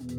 Hello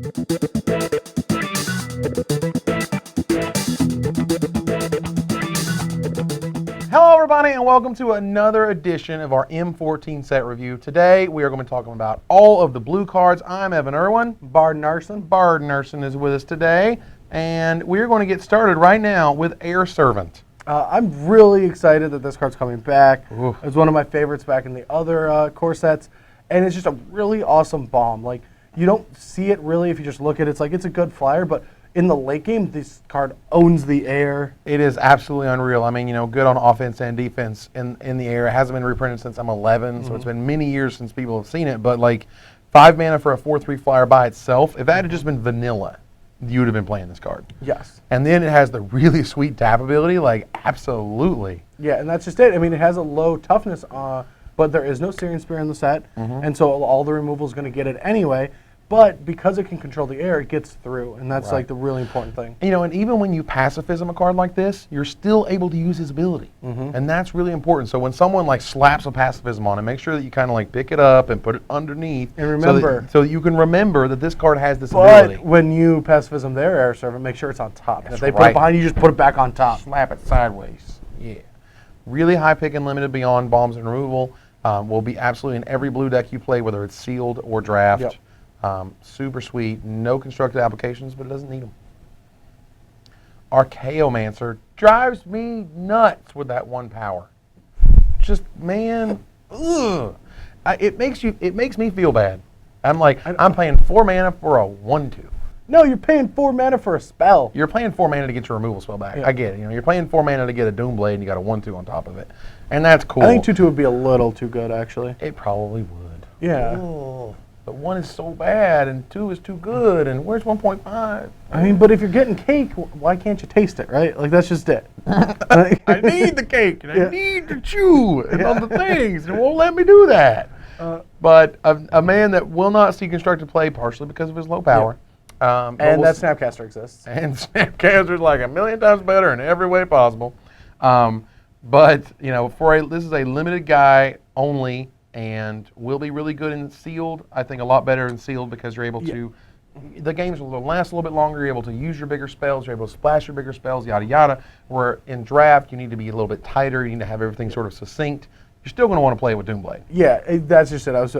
everybody and welcome to another edition of our M14 set review. Today we are going to be talking about all of the blue cards. I'm Evan Irwin. Bard Narson. Bard Narson is with us today, and we're going to get started right now with Air Servant. I'm really excited that this card's coming back. Oof. It was one of my favorites back in the other core sets, and it's just a really awesome bomb. Like, you don't see it really if you just look at it. It's like it's a good flyer, but in the late game, this card owns the air. It is absolutely unreal. I mean, you know, good on offense and defense in the air. It hasn't been reprinted since I'm 11, so it's been many years since people have seen it. But like 5 mana for a 4/3 flyer by itself, if that had just been vanilla, you would have been playing this card. Yes. And then it has the really sweet tap ability, like absolutely. Yeah, and that's just it. I mean, it has a low toughness, but there is no Syrian Spear in the set, and so all the removal is going to get it anyway. But because it can control the air, it gets through, and that's like the really important thing. You know, and even when you pacifism a card like this, you're still able to use his ability, and that's really important. So when someone like slaps a pacifism on it, make sure that you kind of like pick it up and put it underneath, and remember, so that you can remember that this card has this but ability. when you pacifism their air servant, make sure it's on top. That's If they put it behind you, just put it back on top. Slap it sideways. Yeah, really high pick and limited beyond bombs and removal. Will be absolutely in every blue deck you play, whether it's sealed or draft. Yep. Super sweet, no constructed applications, but it doesn't need them. Archaeomancer drives me nuts with that 1 power. Just, man, ugh. It makes me feel bad. I'm like, I'm paying 4 mana for a 1/2. No, you're paying 4 mana for a spell. You're paying 4 mana to get your removal spell back. Yeah. I get it. You know, you're paying 4 mana to get a Doomblade, and you got a 1/2 on top of it, and that's cool. I think 2/2 would be a little too good, actually. It probably would. Yeah. Ugh. But 1 is so bad, and 2 is too good, and where's 1.5? I mean, but if you're getting cake, why can't you taste it, right? Like, that's just it. I need the cake, and I need to chew and other things, and it won't let me do that. But a man that will not see constructed play, partially because of his low power. And that Snapcaster exists. And Snapcaster's like a million times better in every way possible. But, you know, this is a limited guy only, and will be really good in sealed. I think a lot better in sealed because you're able to, the games will last a little bit longer. You're able to use your bigger spells. You're able to splash your bigger spells, yada, yada. Where in draft, you need to be a little bit tighter. You need to have everything sort of succinct. You're still going to want to play it with Doomblade. Yeah, That's just it. I was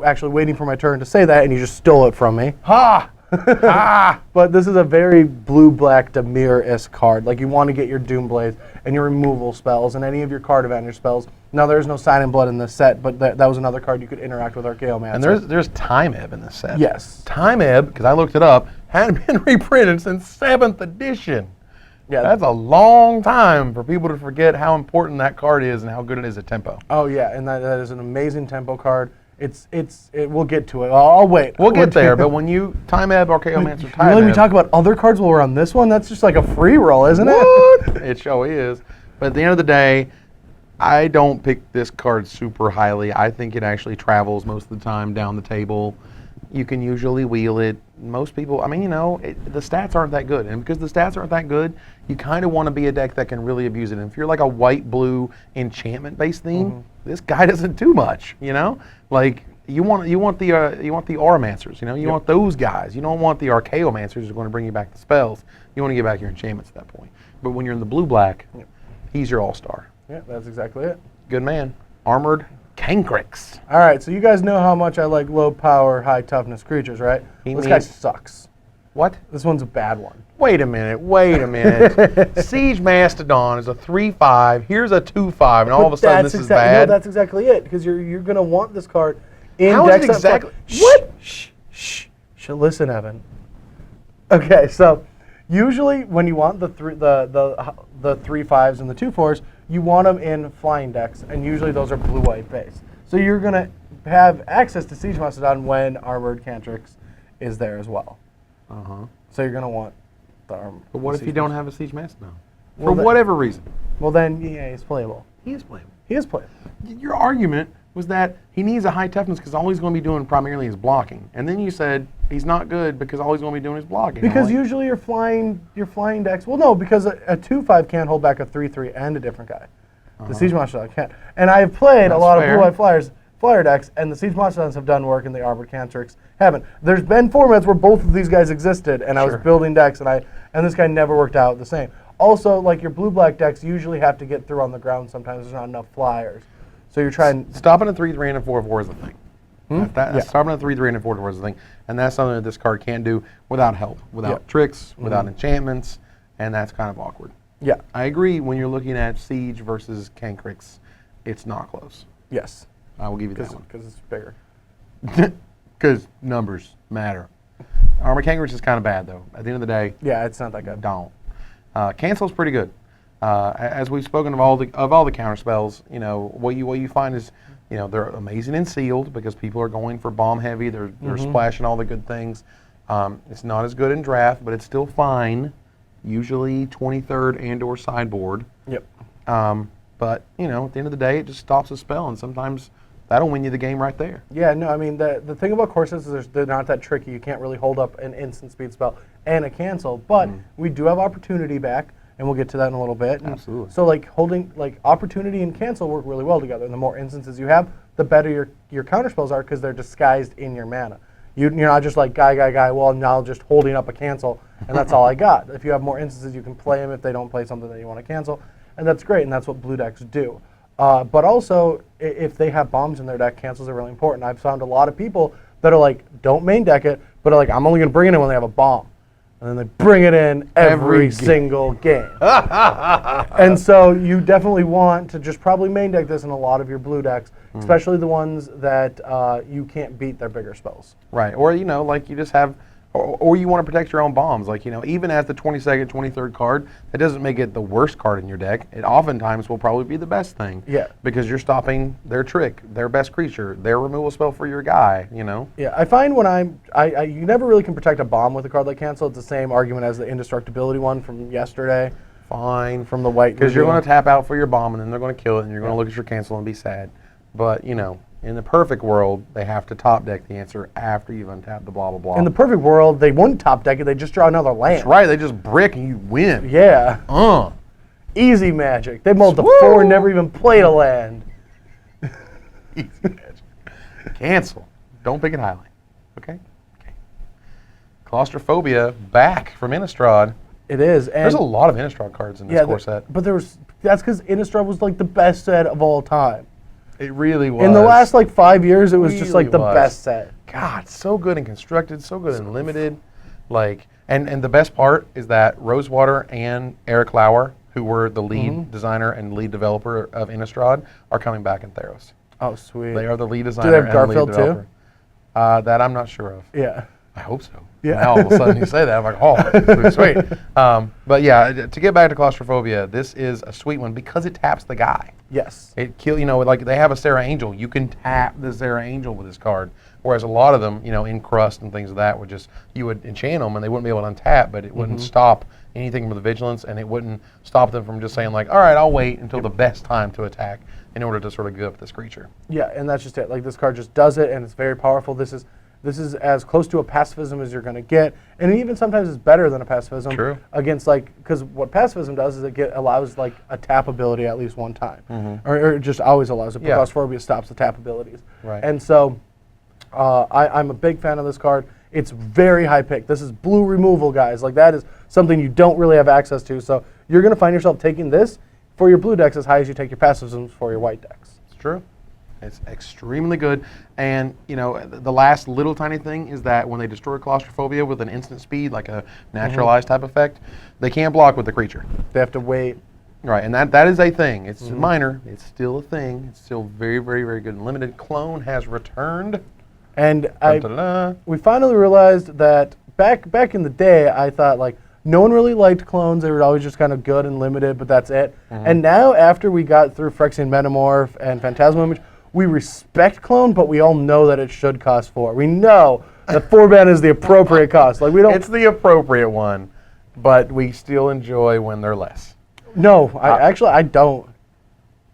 actually waiting for my turn to say that, and you just stole it from me. Ha! But this is a very blue-black Dimir-esque card. Like, you want to get your Doomblades and your removal spells and any of your card advantage spells. Now, there's no Sign in Blood in this set, but that was another card you could interact with Archaeomancer. And there's Time Ebb in this set. Yes. Time Ebb, because I looked it up, hadn't been reprinted since 7th edition. Yeah, that's a long time for people to forget how important that card is and how good it is at tempo. Oh, yeah, and that is an amazing tempo card. We'll get to it. I'll wait. We'll get there, but when you Time Ebb, Archaeomancer, Time Ebb. Let me talk about other cards while we're on this one. That's just like a free roll, isn't it? What? It sure is. But at the end of the day, I don't pick this card super highly. I think it actually travels most of the time down the table. You can usually wheel it. Most people, I mean, you know, the stats aren't that good. And because the stats aren't that good, you kind of want to be a deck that can really abuse it. And if you're like a white-blue enchantment-based theme, this guy doesn't do much, you know? Like, you want the Armancers, you know? You want those guys. You don't want the Archaeomancers who are going to bring you back the spells. You want to get back your enchantments at that point. But when you're in the blue-black, he's your all-star. Yeah, that's exactly it. Good man. Armored Cankrix. All right, so you guys know how much I like low-power, high-toughness creatures, right? This guy sucks. What? This one's a bad one. Wait a minute. Siege Mastodon is a 3/5. Here's a 2/5, and all of a sudden this is bad. No, that's exactly it, because you're going to want this card in How decks. Is it exactly? What? Shh. Listen, Evan. Okay, so usually when you want the 3/5s and the 2/4s, you want them in flying decks, and usually those are blue-white base. So you're going to have access to Siege Mastodon when Armored Cantrix is there as well. So you're going to want the Armor. But what if you don't have a Siege Mastodon? For whatever reason. Well, then, yeah, he's playable. He is playable. He is playable. Your argument was that he needs a high toughness because all he's going to be doing primarily is blocking. And then you said he's not good because all he's going to be doing is blocking. Because usually your flying decks, well, no, because a 2/5 can't hold back a 3/3 and a different guy. The Siege Monster can't. And I've played a lot of blue-white flyers flyer decks, and the Siege Mastodons have done work, and the Armored Cantrics haven't. There's been formats where both of these guys existed, and I was building decks, and this guy never worked out the same. Also, like your blue-black decks usually have to get through on the ground sometimes. There's not enough flyers. So you're trying... Stopping at 3/3 and a 4/4 is the thing. Stopping at 3/3 and a 4/4 is the thing. And that's something that this card can't do without help, without tricks, without enchantments, and that's kind of awkward. Yeah. I agree when you're looking at Siege versus Cancrix, it's not close. Yes. I will give you that one. Because it's bigger. Because numbers matter. Armor Cancrix is kind of bad, though. At the end of the day... Yeah, it's not that good. Don't. Cancel's pretty good. As we've spoken of all the counterspells, you know what you find is, you know, they're amazing and sealed because people are going for bomb heavy. They're splashing all the good things. It's not as good in draft, but it's still fine. Usually 23rd and/or sideboard. Yep. But you know, at the end of the day, it just stops a spell, and sometimes that'll win you the game right there. Yeah. No, I mean the thing about courses is they're not that tricky. You can't really hold up an instant speed spell and a cancel, but we do have opportunity back. And we'll get to that in a little bit. And absolutely. So like holding, like opportunity and cancel work really well together. And the more instances you have, the better your counterspells are because they're disguised in your mana. You're not just like guy, well now just holding up a cancel and that's all I got. If you have more instances, you can play them if they don't play something that you want to cancel. And that's great, and that's what blue decks do. But also, if they have bombs in their deck, cancels are really important. I've found a lot of people that are like, don't main deck it, but are like, I'm only going to bring it in when they have a bomb. And then they bring it in every single game. And so you definitely want to just probably main deck this in a lot of your blue decks, especially the ones that you can't beat their bigger spells. Right, or you know, like you just have, or you want to protect your own bombs. Like, you know, even as the 22nd, 23rd card, that doesn't make it the worst card in your deck. It oftentimes will probably be the best thing. Yeah. Because you're stopping their trick, their best creature, their removal spell for your guy, you know? Yeah, I find when you never really can protect a bomb with a card like Cancel. It's the same argument as the indestructibility one from yesterday. Fine. From the white. Because you're going to tap out for your bomb, and then they're going to kill it, and you're going to look at your cancel and be sad. But, you know, in the perfect world, they have to top deck the answer after you've untapped the blah, blah, blah. In the perfect world, they wouldn't top deck it. They just draw another land. That's right. They just brick and you win. Yeah. Easy magic. They mulled the 4 and never even played a land. Easy magic. Cancel. Don't pick it highly. Okay? Claustrophobia back from Innistrad. It is. And there's a lot of Innistrad cards in this core set. But that's because Innistrad was like the best set of all time. It really was. In the last like 5 years, it was just like the best set. God, so good and constructed, so good and limited. Like, and the best part is that Rosewater and Eric Lauer, who were the lead designer and lead developer of Innistrad, are coming back in Theros. Oh, sweet. They are the lead designer. Do they have and Garfield lead developer. That I'm not sure of. Yeah. I hope so. Yeah. Now all of a sudden you say that, I'm like, oh, sweet. But yeah, to get back to Claustrophobia, this is a sweet one because it taps the guy. Yes. It you know, like they have a Sarah Angel. You can tap the Sarah Angel with this card. Whereas a lot of them, you know, in Crust and things of that would just, you would enchant them and they wouldn't be able to untap, but it wouldn't stop anything from the vigilance, and it wouldn't stop them from just saying like, all right, I'll wait until the best time to attack in order to sort of give up this creature. Yeah, and that's just it. Like this card just does it, and it's very powerful. This is as close to a pacifism as you're going to get, and even sometimes it's better than a pacifism. True. Against like, because what pacifism does is it allows like a tap ability at least one time, or it just always allows it. Claustrophobia stops the tap abilities. Right. And so, I'm a big fan of this card. It's very high pick. This is blue removal, guys. Like that is something you don't really have access to. So you're going to find yourself taking this for your blue decks as high as you take your pacifisms for your white decks. It's true. It's extremely good. And, you know, the last little tiny thing is that when they destroy Claustrophobia with an instant speed, like a naturalized type effect, they can't block with the creature. They have to wait. Right, and that is a thing. It's minor. It's still a thing. It's still very, very, very good and limited. Clone has returned. And we finally realized that back in the day, I thought, like, no one really liked clones. They were always just kind of good and limited, but that's it. And now, after we got through Phyrexian Metamorph and Phantasmal Image, we respect clone, but we all know that it should cost 4. We know that 4-ban is the appropriate cost. Like we don't. It's the appropriate one, but we still enjoy when they're less. No, I don't.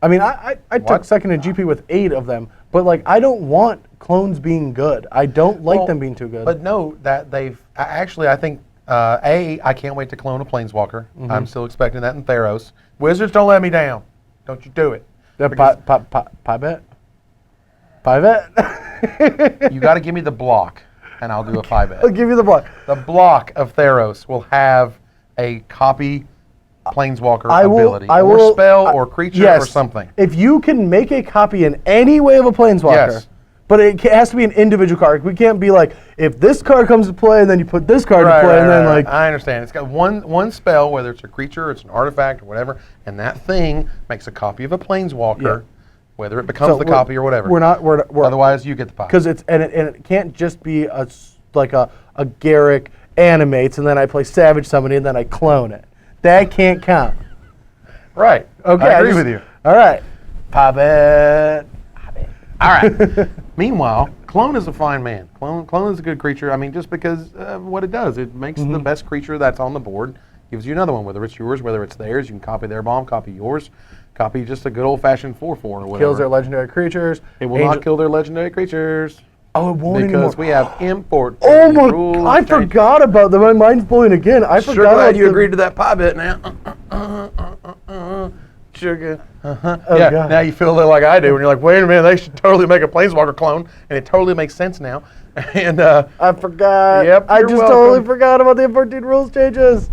I mean, I took second in GP with 8 of them, but like I don't want clones being good. I don't like them being too good. But no, that I think I can't wait to clone a Planeswalker. I'm still expecting that in Theros. Wizards, don't let me down. Don't you do it. Pybet? 5-et? You got to give me the block, and I'll do a 5-et. I'll give you the block. The block of Theros will have a copy Planeswalker ability, or spell, or creature, or something. If you can make a copy in any way of a Planeswalker, Yes. but it has to be an individual card. We can't be like, if this card comes to play, and then you put this card to play, and then like... I understand. It's got one spell, whether it's a creature, it's an artifact, or whatever, and that thing makes a copy of a Planeswalker, whether it becomes the copy or whatever. Otherwise, you get the pop. Because it can't just be a Garrick animates, and then I play Savage Summon, and then I clone it. That can't count. Right. Okay. I agree with you. All right. Pop-et. All right. Meanwhile, Clone is a fine man. Clone is a good creature. I mean, just because of what it does. It makes the best creature that's on the board, gives you another one, whether it's yours, whether it's theirs. You can copy their bomb, copy yours, copy just a good old-fashioned 4/4 or whatever. Kills their legendary creatures. It will not kill their legendary creatures. Oh, it won't anymore. Because we have M14. Oh my! I forgot about that. My mind's blowing again. I forgot. Sure glad you agreed to that pie bit now. Sugar. Yeah. God. Now you feel a little like I do, and you're like, wait a minute, they should totally make a Planeswalker clone, and it totally makes sense now. And I forgot. Yep. I just totally forgot about the M14 rules changes.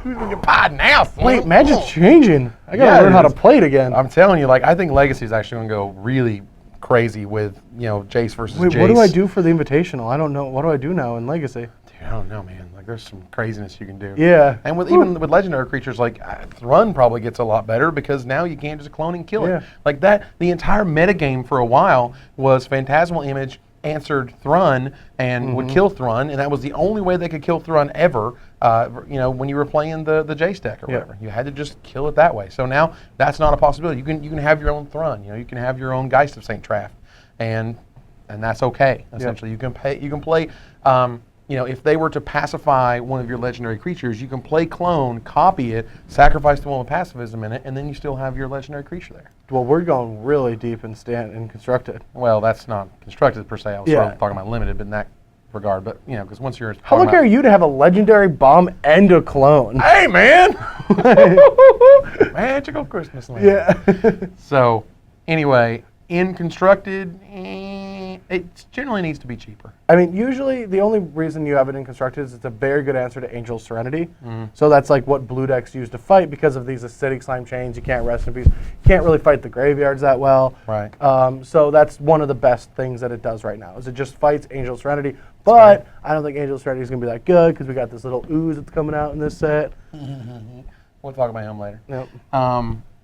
Who's in your pod now? Wait, Magic's changing. I gotta learn how to play it again. I'm telling you, like, I think Legacy is actually gonna go really crazy with, Jace versus Jace. What do I do for the Invitational? I don't know. What do I do now in Legacy? Dude, I don't know, man. Like, there's some craziness you can do. Yeah. And even with legendary creatures, like, Thrun probably gets a lot better because now you can't just clone and kill it. Like that, the entire metagame for a while was Phantasmal Image answered Thrun and would kill Thrun, and that was the only way they could kill Thrun ever, when you were playing the Jace deck or whatever. You had to just kill it that way. So now that's not a possibility. You can have your own Thrun, you can have your own Geist of St. Traft, and that's okay, essentially. You can play, if they were to pacify one of your legendary creatures, you can play Clone, copy it, sacrifice the one with pacifism in it, and then you still have your legendary creature there. Well, we're going really deep in Constructed. Well, that's not Constructed per se. I was sort of talking about Limited, but in that regard. But, because once you're... How lucky are you to have a legendary bomb and a clone? Hey, man! Magical Christmas land. Yeah. So, anyway, in Constructed, it generally needs to be cheaper. I mean, usually the only reason you have it in Constructed is it's a very good answer to Angel's Serenity. So that's like what blue decks use to fight because of these acidic slime chains. You can't rest in peace. You can't really fight the graveyards that well. Right. So that's one of the best things that it does right now is it just fights Angel's Serenity. But I don't think Angel's Serenity is going to be that good because we got this little ooze that's coming out in this set. We'll talk about him later. Yep.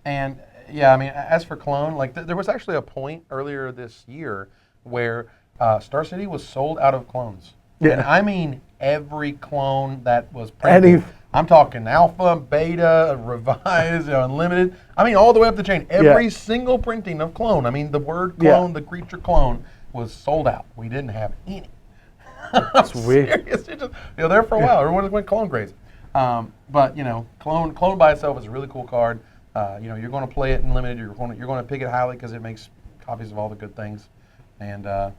And yeah, I mean, as for Clone, like there was actually a point earlier this year where Star City was sold out of clones. Yeah. And I mean every clone that was printed. I'm talking alpha, beta, revised, unlimited. I mean all the way up the chain. Every single printing of clone. I mean the word clone, the creature clone was sold out. We didn't have any. That's weird. It's just, there for a while. Everyone went clone crazy. But clone by itself is a really cool card. You're going to play it in limited. You're going to pick it highly because it makes copies of all the good things. And that's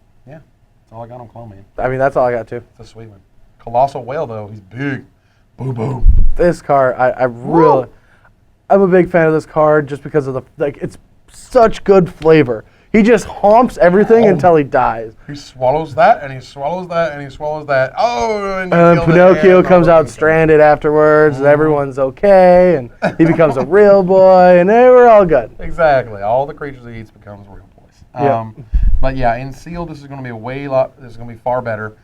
all I got on Clone, man. I mean, that's all I got too. It's a sweet one. Colossal Whale though, he's big. Boo boo. This card, I'm a big fan of this card just because of it's such good flavor. He just humps everything until he dies. He swallows that, and he swallows that, and he swallows that. Oh, and then Pinocchio comes out stranded afterwards, and everyone's okay, and he becomes a real boy, and we're all good. Exactly. All the creatures he eats becomes real boys. But yeah, in Sealed, this is going to be this is going to be far better,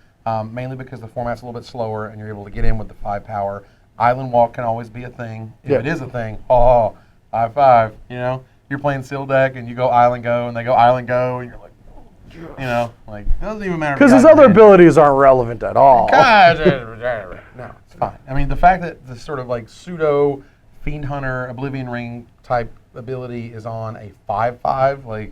mainly because the format's a little bit slower, and you're able to get in with the 5 power. Island Walk can always be a thing. If it is a thing, high five, You're playing Seal deck, and you go Island Go, and they go Island Go, and you're like, it doesn't even matter. Because his other abilities aren't relevant at all. No, it's fine. I mean, the fact that this sort of like pseudo Fiend Hunter, Oblivion Ring type ability is on a 5/5,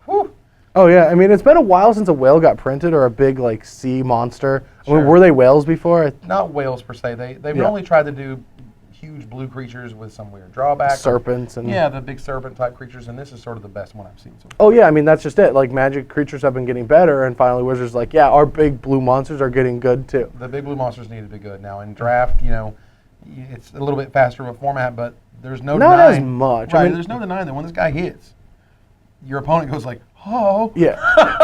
whew. Oh yeah, I mean, it's been a while since a whale got printed or a big sea monster. I mean, were they whales before? Not whales per se. They've only tried to do huge blue creatures with some weird drawback. Serpents and the big serpent type creatures, and this is sort of the best one I've seen so far. Oh yeah, I mean that's just it. Magic creatures have been getting better, and finally Wizards our big blue monsters are getting good too. The big blue monsters need to be good. Now in draft, it's a little bit faster of a format, but there's no not denying, as much. Right, there's no denying that when this guy hits, your opponent goes like, oh. Yeah.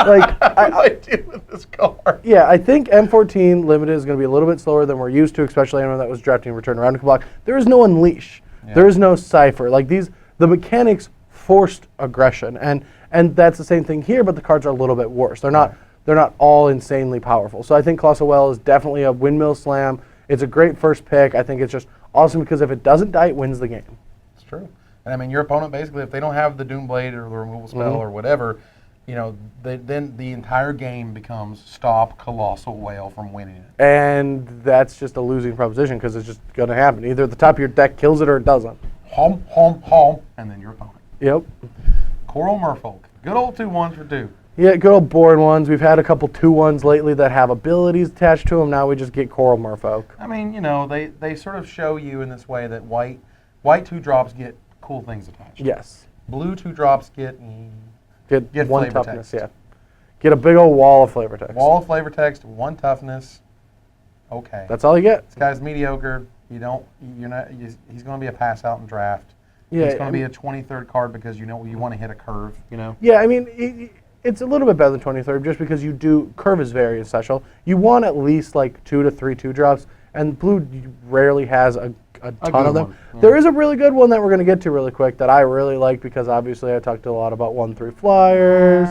Like, what do I do with this card? Yeah, I think M14 Limited is going to be a little bit slower than we're used to, especially anyone that was drafting Return Radical Block. There is no Unleash. Yeah. There is no Cypher. Like the mechanics forced aggression, and that's the same thing here, but the cards are a little bit worse. They're not all insanely powerful. So I think Colossal Whale is definitely a windmill slam. It's a great first pick. I think it's just awesome because if it doesn't die, it wins the game. It's true. And I mean, your opponent basically, if they don't have the Doomblade or the removal spell or whatever, you know, then the entire game becomes stop Colossal Whale from winning it. And that's just a losing proposition because it's just going to happen. Either the top of your deck kills it or it doesn't. Home, home, home, and then your opponent. Yep. Coral Merfolk. Good old 2/1s for 2. Yeah, good old boring ones. We've had a couple 2/1s lately that have abilities attached to them. Now we just get Coral Merfolk. I mean, you know, they sort of show you in this way that white 2-drops get cool things attached. Yes. Blue 2-drops get one flavor toughness, text. yeah. Get a big old wall of flavor text. Wall of flavor text, 1 toughness. Okay. That's all you get. This guy's mediocre. He's going to be a pass out in draft. Yeah, it's going to be a 23rd card because you want to hit a curve, you know. Yeah, I mean, it's a little bit better than 23rd just because curve is very essential. You want at least like 2 to 3 2-drops, and blue rarely has a ton of them. Yeah. There is a really good one that we're going to get to really quick that I really like because obviously I talked a lot about 1/3 flyers.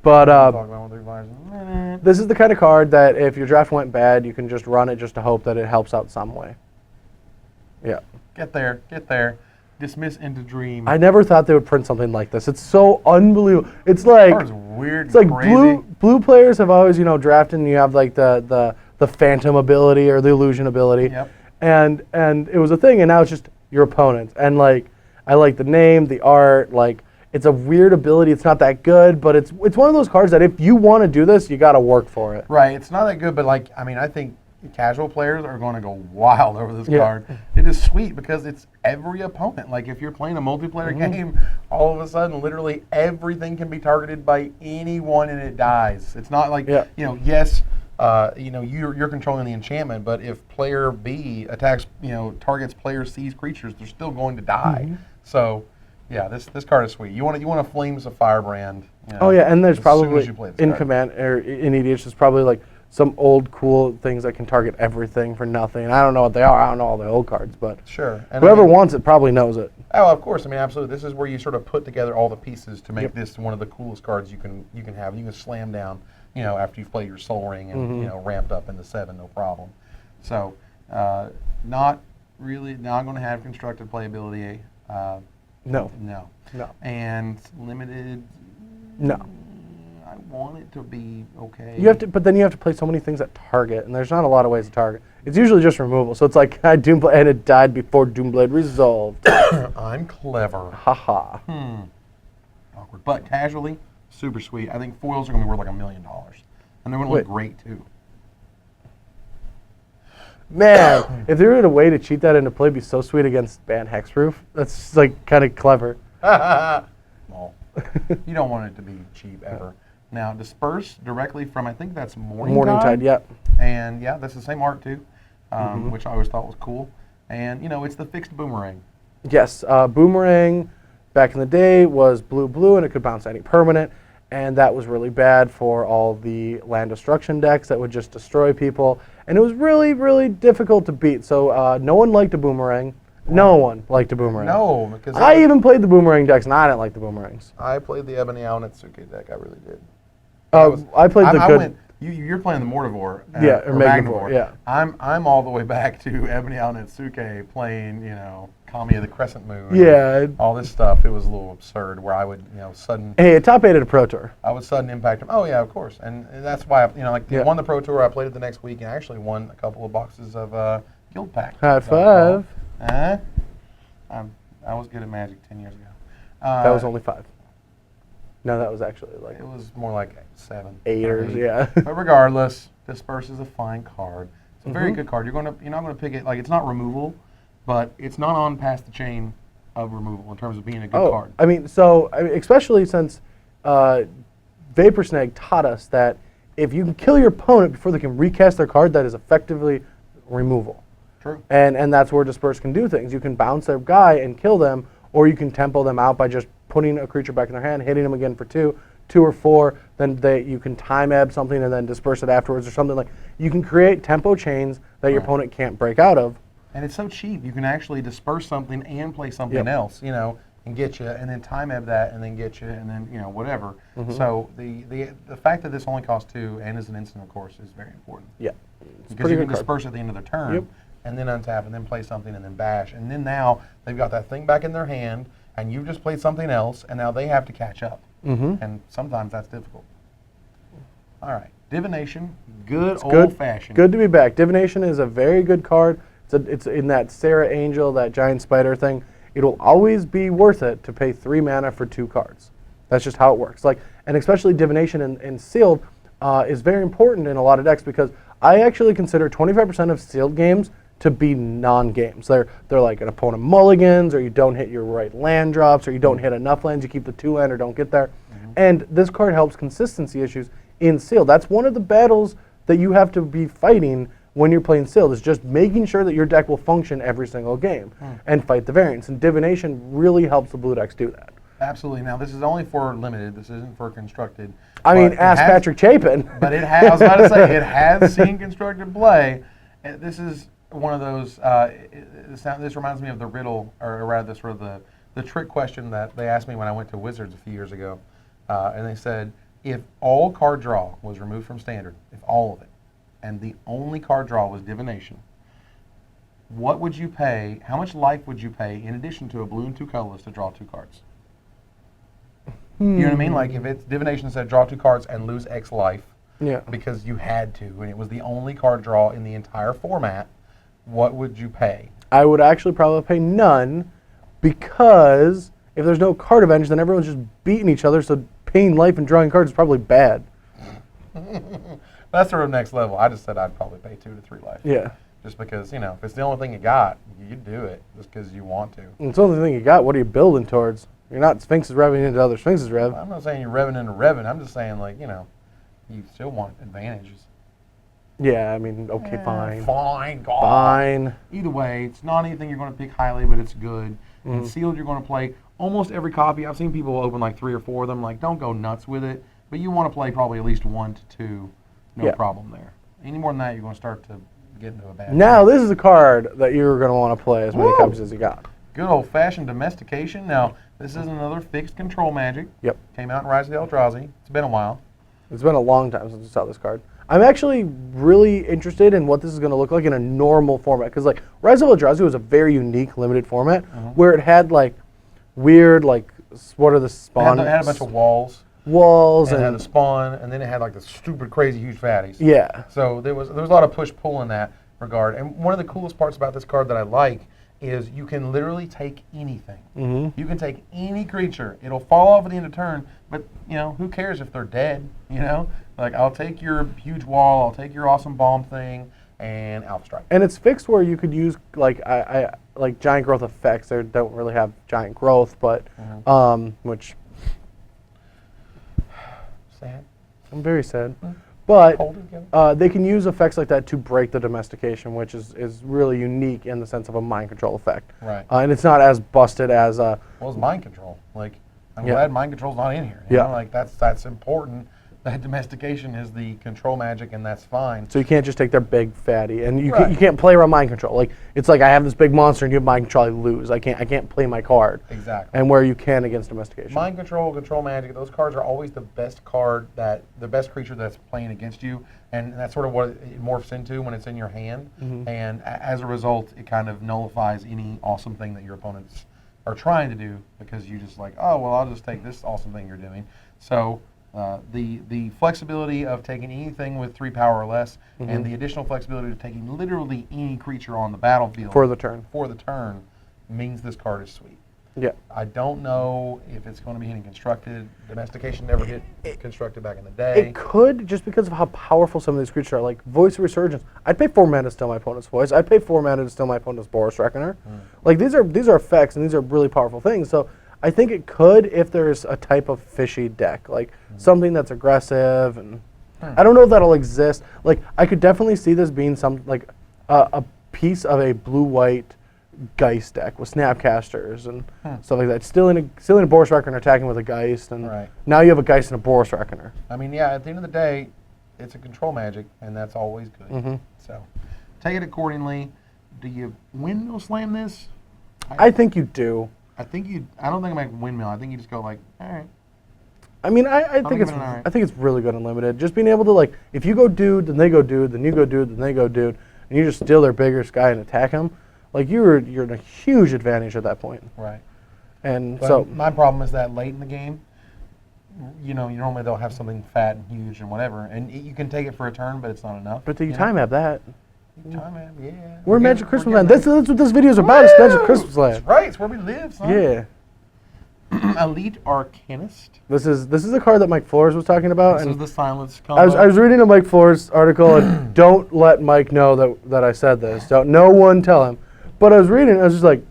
But talk about 1/3 flyers in a minute. This is the kind of card that if your draft went bad, you can just run it just to hope that it helps out some way. Yeah. Get there. Dismiss into dream. I never thought they would print something like this. It's so unbelievable. It's like That weird. It's like crazy. blue players have always, drafted and you have like the phantom ability or the illusion ability. Yep. And it was a thing, and now it's just your opponent. And like I like the name, the art, like it's a weird ability. It's not that good, but it's one of those cards that if you want to do this, you got to work for it. Right. It's not that good, but like I think casual players are going to go wild over this card. It is sweet because it's every opponent. Like if you're playing a multiplayer game, all of a sudden, literally everything can be targeted by anyone and it dies. It's not like yes, you're controlling the enchantment, but if player B attacks, targets player C's creatures, they're still going to die. So, yeah, this card is sweet. You want to Flames of Firebrand. Oh yeah, and there's probably in card. Command or in EDH, there's probably like some old cool things that can target everything for nothing. I don't know what they are. I don't know all the old cards, but sure. And whoever wants it probably knows it. Oh, of course. I mean, absolutely. This is where you sort of put together all the pieces to make this one of the coolest cards you can have. You can slam down, after you've played your Soul Ring and ramped up into 7, no problem. So, not going to have constructed playability. No. And limited. No. I want it to be okay. But then you have to play so many things that target, and there's not a lot of ways to target. It's usually just removal. So it's like Doomblade, and it died before Doomblade resolved. I'm clever. Haha. Awkward, but casually, super sweet. I think foils are going to be worth like $1 million, and they're going to look great too. Man, if there were a way to cheat that into play, it'd be so sweet against banned Hexproof. That's like kind of clever. Well, you don't want it to be cheap ever. Now, disperse directly from, I think that's Morningtide. Yep. And yeah, that's the same art too, which I always thought was cool. And it's the fixed boomerang. Yes, boomerang back in the day was blue, and it could bounce any permanent. And that was really bad for all the land destruction decks that would just destroy people. And it was really, really difficult to beat. So no one liked a boomerang. No one liked a boomerang. No, because I even played the boomerang decks, and I didn't like the boomerangs. I played the Ebony Owl Netsuke deck. I really did. I played the good. You're playing the Mortivore. Or Magnivore. Yeah. I'm all the way back to Ebony Owl Netsuke playing, Kami of the Crescent Moon. Yeah. All this stuff. It was a little absurd where I would, sudden. Hey, it top 8 at a Pro Tour. I would sudden impact him. Oh yeah, of course. And that's why won the Pro Tour. I played it the next week and actually won a couple of boxes of Guild Pack. High five. I was good at Magic 10 years ago. That was only 5. No, that was actually like... It was more like 7. 8ers, yeah. But regardless, Disperse is a fine card. It's a very good card. You're not going to pick it, like it's not removal, but it's not on past the chain of removal in terms of being a good card. I mean, especially since Vapor Snag taught us that if you can kill your opponent before they can recast their card, that is effectively removal. True. And that's where Disperse can do things. You can bounce their guy and kill them, or you can tempo them out by just putting a creature back in their hand, hitting them again for 2 or 4, then you can time ebb something and then disperse it afterwards or something like. You can create tempo chains that your opponent can't break out of. And it's so cheap. You can actually disperse something and play something else, you know, and get you, and then time ebb that, and then get you, and then, you know, whatever. So the fact that this only costs 2 and is an instant, of course, is very important. Yeah. Because you can disperse at the end of the turn, and then untap, and then play something, and then bash. And then now they've got that thing back in their hand, and you've just played something else, and now they have to catch up. And sometimes that's difficult. All right. Divination, good old-fashioned. Good to be back. Divination is a very good card. It's in that Sarah Angel, that giant spider thing. It'll always be worth it to pay 3 mana for 2 cards. That's just how it works. Like, and especially Divination and Sealed is very important in a lot of decks because I actually consider 25% of Sealed games to be non-games. They're like an opponent mulligans, or you don't hit your right land drops, or you don't hit enough lands, you keep the 2 land or don't get there. And this card helps consistency issues in Sealed. That's one of the battles that you have to be fighting when you're playing Sealed, is just making sure that your deck will function every single game and fight the variance. And Divination really helps the blue decks do that. Absolutely. Now, this is only for limited. This isn't for constructed. I mean, ask Patrick Chapin. But it has, I was about to say, it has seen constructed play. This is one of those, this reminds me of the riddle, or rather sort of the trick question that they asked me when I went to Wizards a few years ago. And they said, if all card draw was removed from Standard, if all of it, and the only card draw was Divination, what would you pay, how much life would you pay in addition to a blue and 2 colorless to draw 2 cards? You know what I mean? Like if it's Divination said draw 2 cards and lose X life because you had to, and it was the only card draw in the entire format, what would you pay? I would actually probably pay none, because if there's no card advantage, then everyone's just beating each other, so paying life and drawing cards is probably bad. That's sort of next level. I just said I'd probably pay 2 to 3 life. Yeah. Just because, you know, if it's the only thing you got, you do it just because you want to. And it's the only thing you got. What are you building towards? You're not Sphinx's revving into other Sphinx's rev. I'm not saying you're revving into revving. I'm just saying, like, you know, you still want advantages. Yeah, I mean, okay, fine. Fine, God. Fine. Either way, it's not anything you're going to pick highly, but it's good. And Sealed, you're going to play almost every copy. I've seen people open like 3 or 4 of them. Like, don't go nuts with it, but you want to play probably at least 1 to 2. No problem there. Any more than that, you're going to start to get into a bad Now, this is a card that you're going to want to play as many copies as you got. Good old-fashioned Domestication. Now, this is another fixed control magic. Yep. Came out in Rise of the Eldrazi. It's been a while. It's been a long time since I saw this card. I'm actually really interested in what this is going to look like in a normal format, because like Rise of Eldrazi was a very unique limited format where it had like weird, like, what are the spawn? It had a bunch of walls. And it had a spawn, and then it had like the stupid, crazy, huge fatties. Yeah. So there was a lot of push-pull in that regard. And one of the coolest parts about this card that I like is you can literally take anything. You can take any creature. It'll fall off at the end of turn, but, you know, who cares if they're dead, you know? Like, I'll take your huge wall, I'll take your awesome bomb thing, and Alpha Strike. And it's fixed where you could use, like, I like giant growth effects. They don't really have giant growth, but, which... Sad. I'm very sad. But they can use effects like that to break the Domestication, which is really unique in the sense of a mind control effect. Right. And it's not as busted as... well, it's mind control. Like, I'm glad mind control's not in here. You know? Like, that's important. That Domestication is the control magic, and that's fine. So you can't just take their big fatty, and you can't play around mind control. Like, it's like I have this big monster, and you have mind control, I lose. I can't play my card. Exactly. And where you can against Domestication. Mind control, control magic, those cards are always the best card, the best creature that's playing against you, and that's sort of what it morphs into when it's in your hand. And as a result, it kind of nullifies any awesome thing that your opponents are trying to do, because you just like, oh, well, I'll just take this awesome thing you're doing. So the flexibility of taking anything with 3 power or less, and the additional flexibility of taking literally any creature on the battlefield for the turn means this card is sweet. Yeah. I don't know if it's going to be hitting constructed. Domestication never hit constructed back in the day. It could, just because of how powerful some of these creatures are. Like Voice of Resurgence, I'd pay 4 mana to steal my opponent's voice. I'd pay 4 mana to steal my opponent's Boros Reckoner. Like these are effects, and these are really powerful things. So I think it could if there's a type of fishy deck, like something that's aggressive, and I don't know if that'll exist. Like I could definitely see this being some like a piece of a blue-white Geist deck with Snapcasters and stuff like that. Still in a Boros Reckoner attacking with a Geist, and now you have a Geist and a Boros Reckoner. I mean, yeah, at the end of the day, it's a control magic, and that's always good. So take it accordingly. Do you windmill slam this? I think you do. I don't think I'm like windmill. I think you just go like, all right. I mean, I think it's really good unlimited. Just being able to, like, if you go dude, then they go dude, then you go dude, then they go dude, and you just steal their biggest guy and attack him, like you're in a huge advantage at that point. Right. And but so my problem is that late in the game, you normally they'll have something fat and huge and whatever, and you can take it for a turn, but it's not enough. But you time have that. Time have, yeah. We're Magic Christmas Land. That's what this video is about. It's Magic Christmas Land. That's right. It's where we live, son. Yeah. Elite Arcanist. This is a card that Mike Flores was talking about. This is the Silence combo. I was reading a Mike Flores article, and don't let Mike know that I said this. No one tell him. But I was reading, I was just like,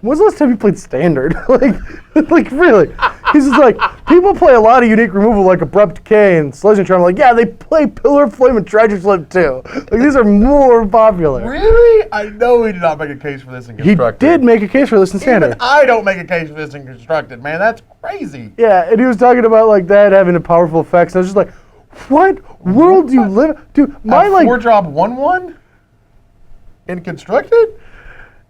when's the last time you played Standard? like really? He's just like, people play a lot of unique removal like Abrupt Decay and Sledging Charm. Like, yeah, they play Pillar of Flame and Tragic Slip too. Like, these are more popular. Really? I know he did not make a case for this in Constructed. He did make a case for this in Standard. Even I don't make a case for this in Constructed, man. That's crazy. Yeah, and he was talking about like that having a powerful effects. And I was just like, what world do you live in? Dude, my a 4-drop 1/1 in Constructed?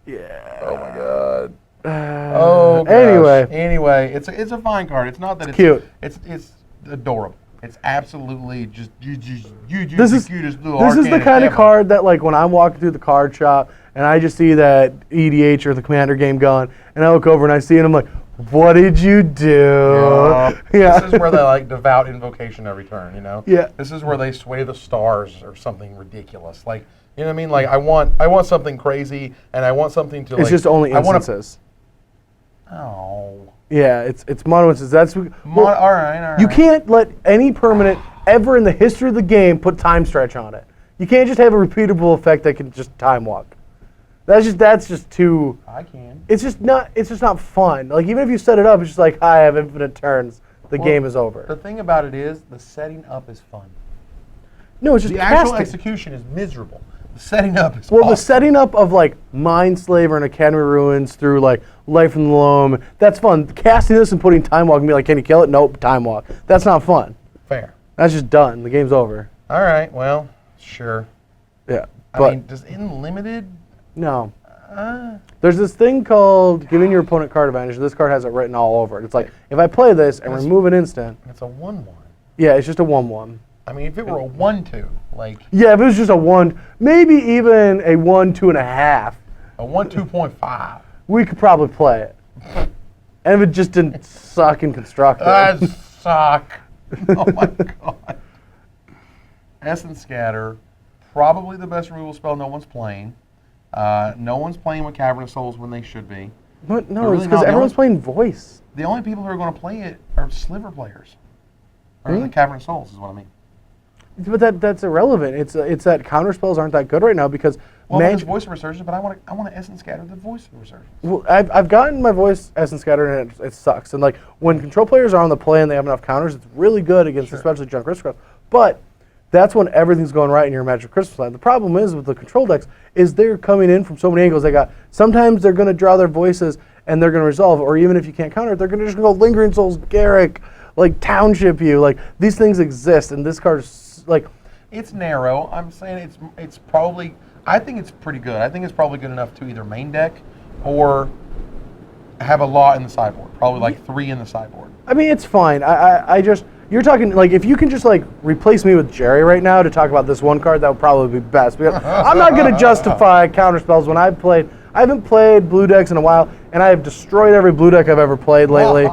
Yeah. Oh my god. Oh gosh. Anyway, it's a fine card. It's not that it's cute. It's adorable. It's absolutely just this is the cutest little This is the kind of ever. card that, like, when I'm walking through the card shop and I just see that EDH or the Commander game going, and I look over and I see it, and I'm like, what did you do? Yeah. This is where they like devout invocation every turn, Yeah. This is where they sway the stars or something ridiculous. Like, you know what I mean? Like, I want something crazy, and I want something to, it's like... just only instances. Oh. Yeah, it's mono instances. That's... all right. You can't let any permanent ever in the history of the game put time stretch on it. You can't just have a repeatable effect that can just time walk. That's just too... I can. It's just not fun. Like, even if you set it up, it's just like, I have infinite turns. The game is over. The thing about it is, the setting up is fun. No, it's just the actual execution is miserable. The setting up is Well, awesome. the setting up of, like, Mindslaver and Academy Ruins through, like, Life from the Loam, that's fun. Casting this and putting Time Walk and be like, can you kill it? Nope, Time Walk. That's not fun. Fair. That's just done. The game's over. All right, well, sure. Yeah. I mean, does Unlimited... No. There's this thing called giving your opponent card advantage. This card has it written all over it. It's like, if I play this and remove an instant... It's a 1/1. Yeah, it's just a 1/1. I mean, if it were a 1/2, like... Yeah, if it was just a 1, maybe even a 1, 2.5. A 1/2.5. We could probably play it. And if it just didn't suck and constructed. That suck. Oh my god. Essence Scatter, probably the best removal spell no one's playing. No one's playing with Cavernous Souls when they should be. But no, it's because everyone's playing voice. The only people who are going to play it are Sliver players. Or the Cavernous Souls is what I mean. But that's irrelevant. It's that counterspells aren't that good right now because there's Voice of Resurgence, but I want to Essence Scatter the Voice of Resurgence. Well, I've gotten my Voice Essence Scatter and it sucks. And like when control players are on the play and they have enough counters, it's really good against especially Junk Crystals. But that's when everything's going right in your Magic Crystal Land. The problem is with the control decks is they're coming in from so many angles. Sometimes they're going to draw their voices and they're going to resolve, or even if you can't counter it, they're going to just go Lingering Souls, Garrick, like Township you. Like these things exist, and this card is like. It's narrow. I'm saying it's probably. I think it's pretty good. I think it's probably good enough to either main deck or have a lot in the sideboard. Probably like 3 in the sideboard. I mean, it's fine. I just. You're talking, like, if you can just, like, replace me with Jerry right now to talk about this one card, that would probably be best. Because I'm not going to justify counterspells when I haven't played blue decks in a while, and I have destroyed every blue deck I've ever played lately.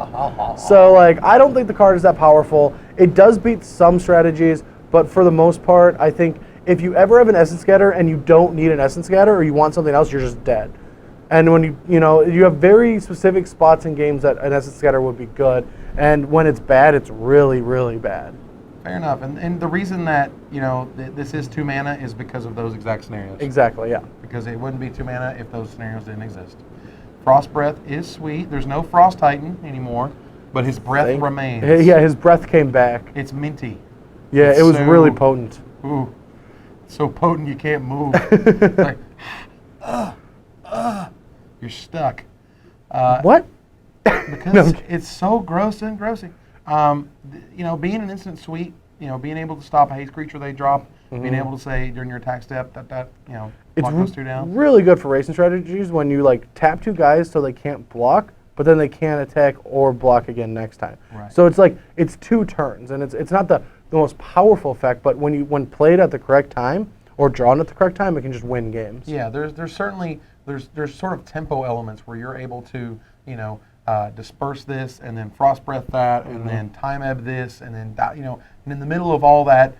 So, like, I don't think the card is that powerful. It does beat some strategies, but for the most part, I think if you ever have an Essence Scatter and you don't need an Essence Scatter or you want something else, you're just dead. And when you have very specific spots in games that an Essence Scatter would be good. And when it's bad, it's really, really bad. Fair enough. And the reason that, this is 2 mana is because of those exact scenarios. Exactly, yeah. Because it wouldn't be 2 mana if those scenarios didn't exist. Frost Breath is sweet. There's no Frost Titan anymore, but his breath remains. Yeah, his breath came back. It's minty. Yeah, it was really potent. Ooh, so potent you can't move. Like, you're stuck. What? Because it's so gross and grossing. Being an instant sweep, being able to stop a haste creature they drop, being able to say during your attack step that block those two down. Really good for racing strategies when you like tap 2 guys so they can't block, but then they can't attack or block again next time. Right. So it's like it's 2 turns, and it's not the most powerful effect, but when played at the correct time or drawn at the correct time, it can just win games. Yeah, there's certainly there's sort of tempo elements where you're able to disperse this and then frost breath that and then time ebb this and then and in the middle of all that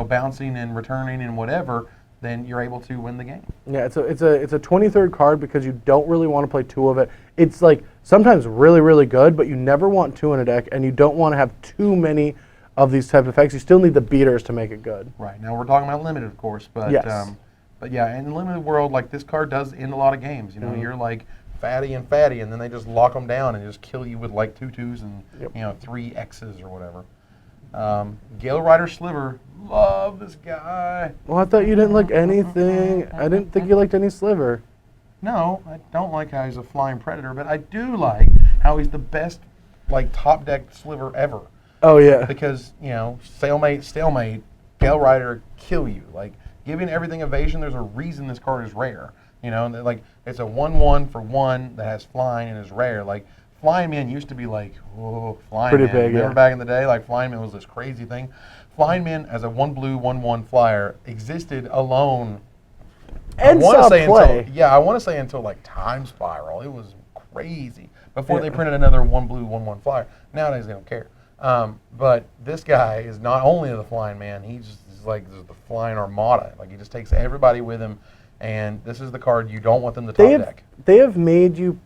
bouncing and returning and whatever, then you're able to win the game. Yeah, it's a 23rd card because you don't really want to play 2 of it. It's like sometimes really, really good, but you never want 2 in a deck, and you don't want to have too many of these type of effects. You still need the beaters to make it good. Right. Now we're talking about limited, of course, but yes. But yeah, in the limited world, like this card does end a lot of games. You're like fatty, and then they just lock them down and just kill you with like 2/2s and 3 X's or whatever. Gale Rider Sliver, love this guy. Well, I thought you didn't like anything. I didn't think you liked any Sliver. No, I don't like how he's a flying predator, but I do like how he's the best top deck Sliver ever. Oh yeah. Because stalemate, Gale Rider kill you. Like giving everything evasion, there's a reason this card is rare. It's a 1/1 for 1 that has flying and is rare. Like Flying Man used to be like, whoa, Flying Pretty Man. big, Remember yeah. back in the day, like Flying Man was this crazy thing. Flying Man as a 1 blue 1/1 flyer existed alone. And I saw play. I want to say until like Time Spiral. It was crazy before they printed another 1 blue 1/1 flyer. Nowadays they don't care. But this guy is not only the Flying Man, he's like the Flying Armada. Like he just takes everybody with him, and this is the card you don't want them to top deck. They have made you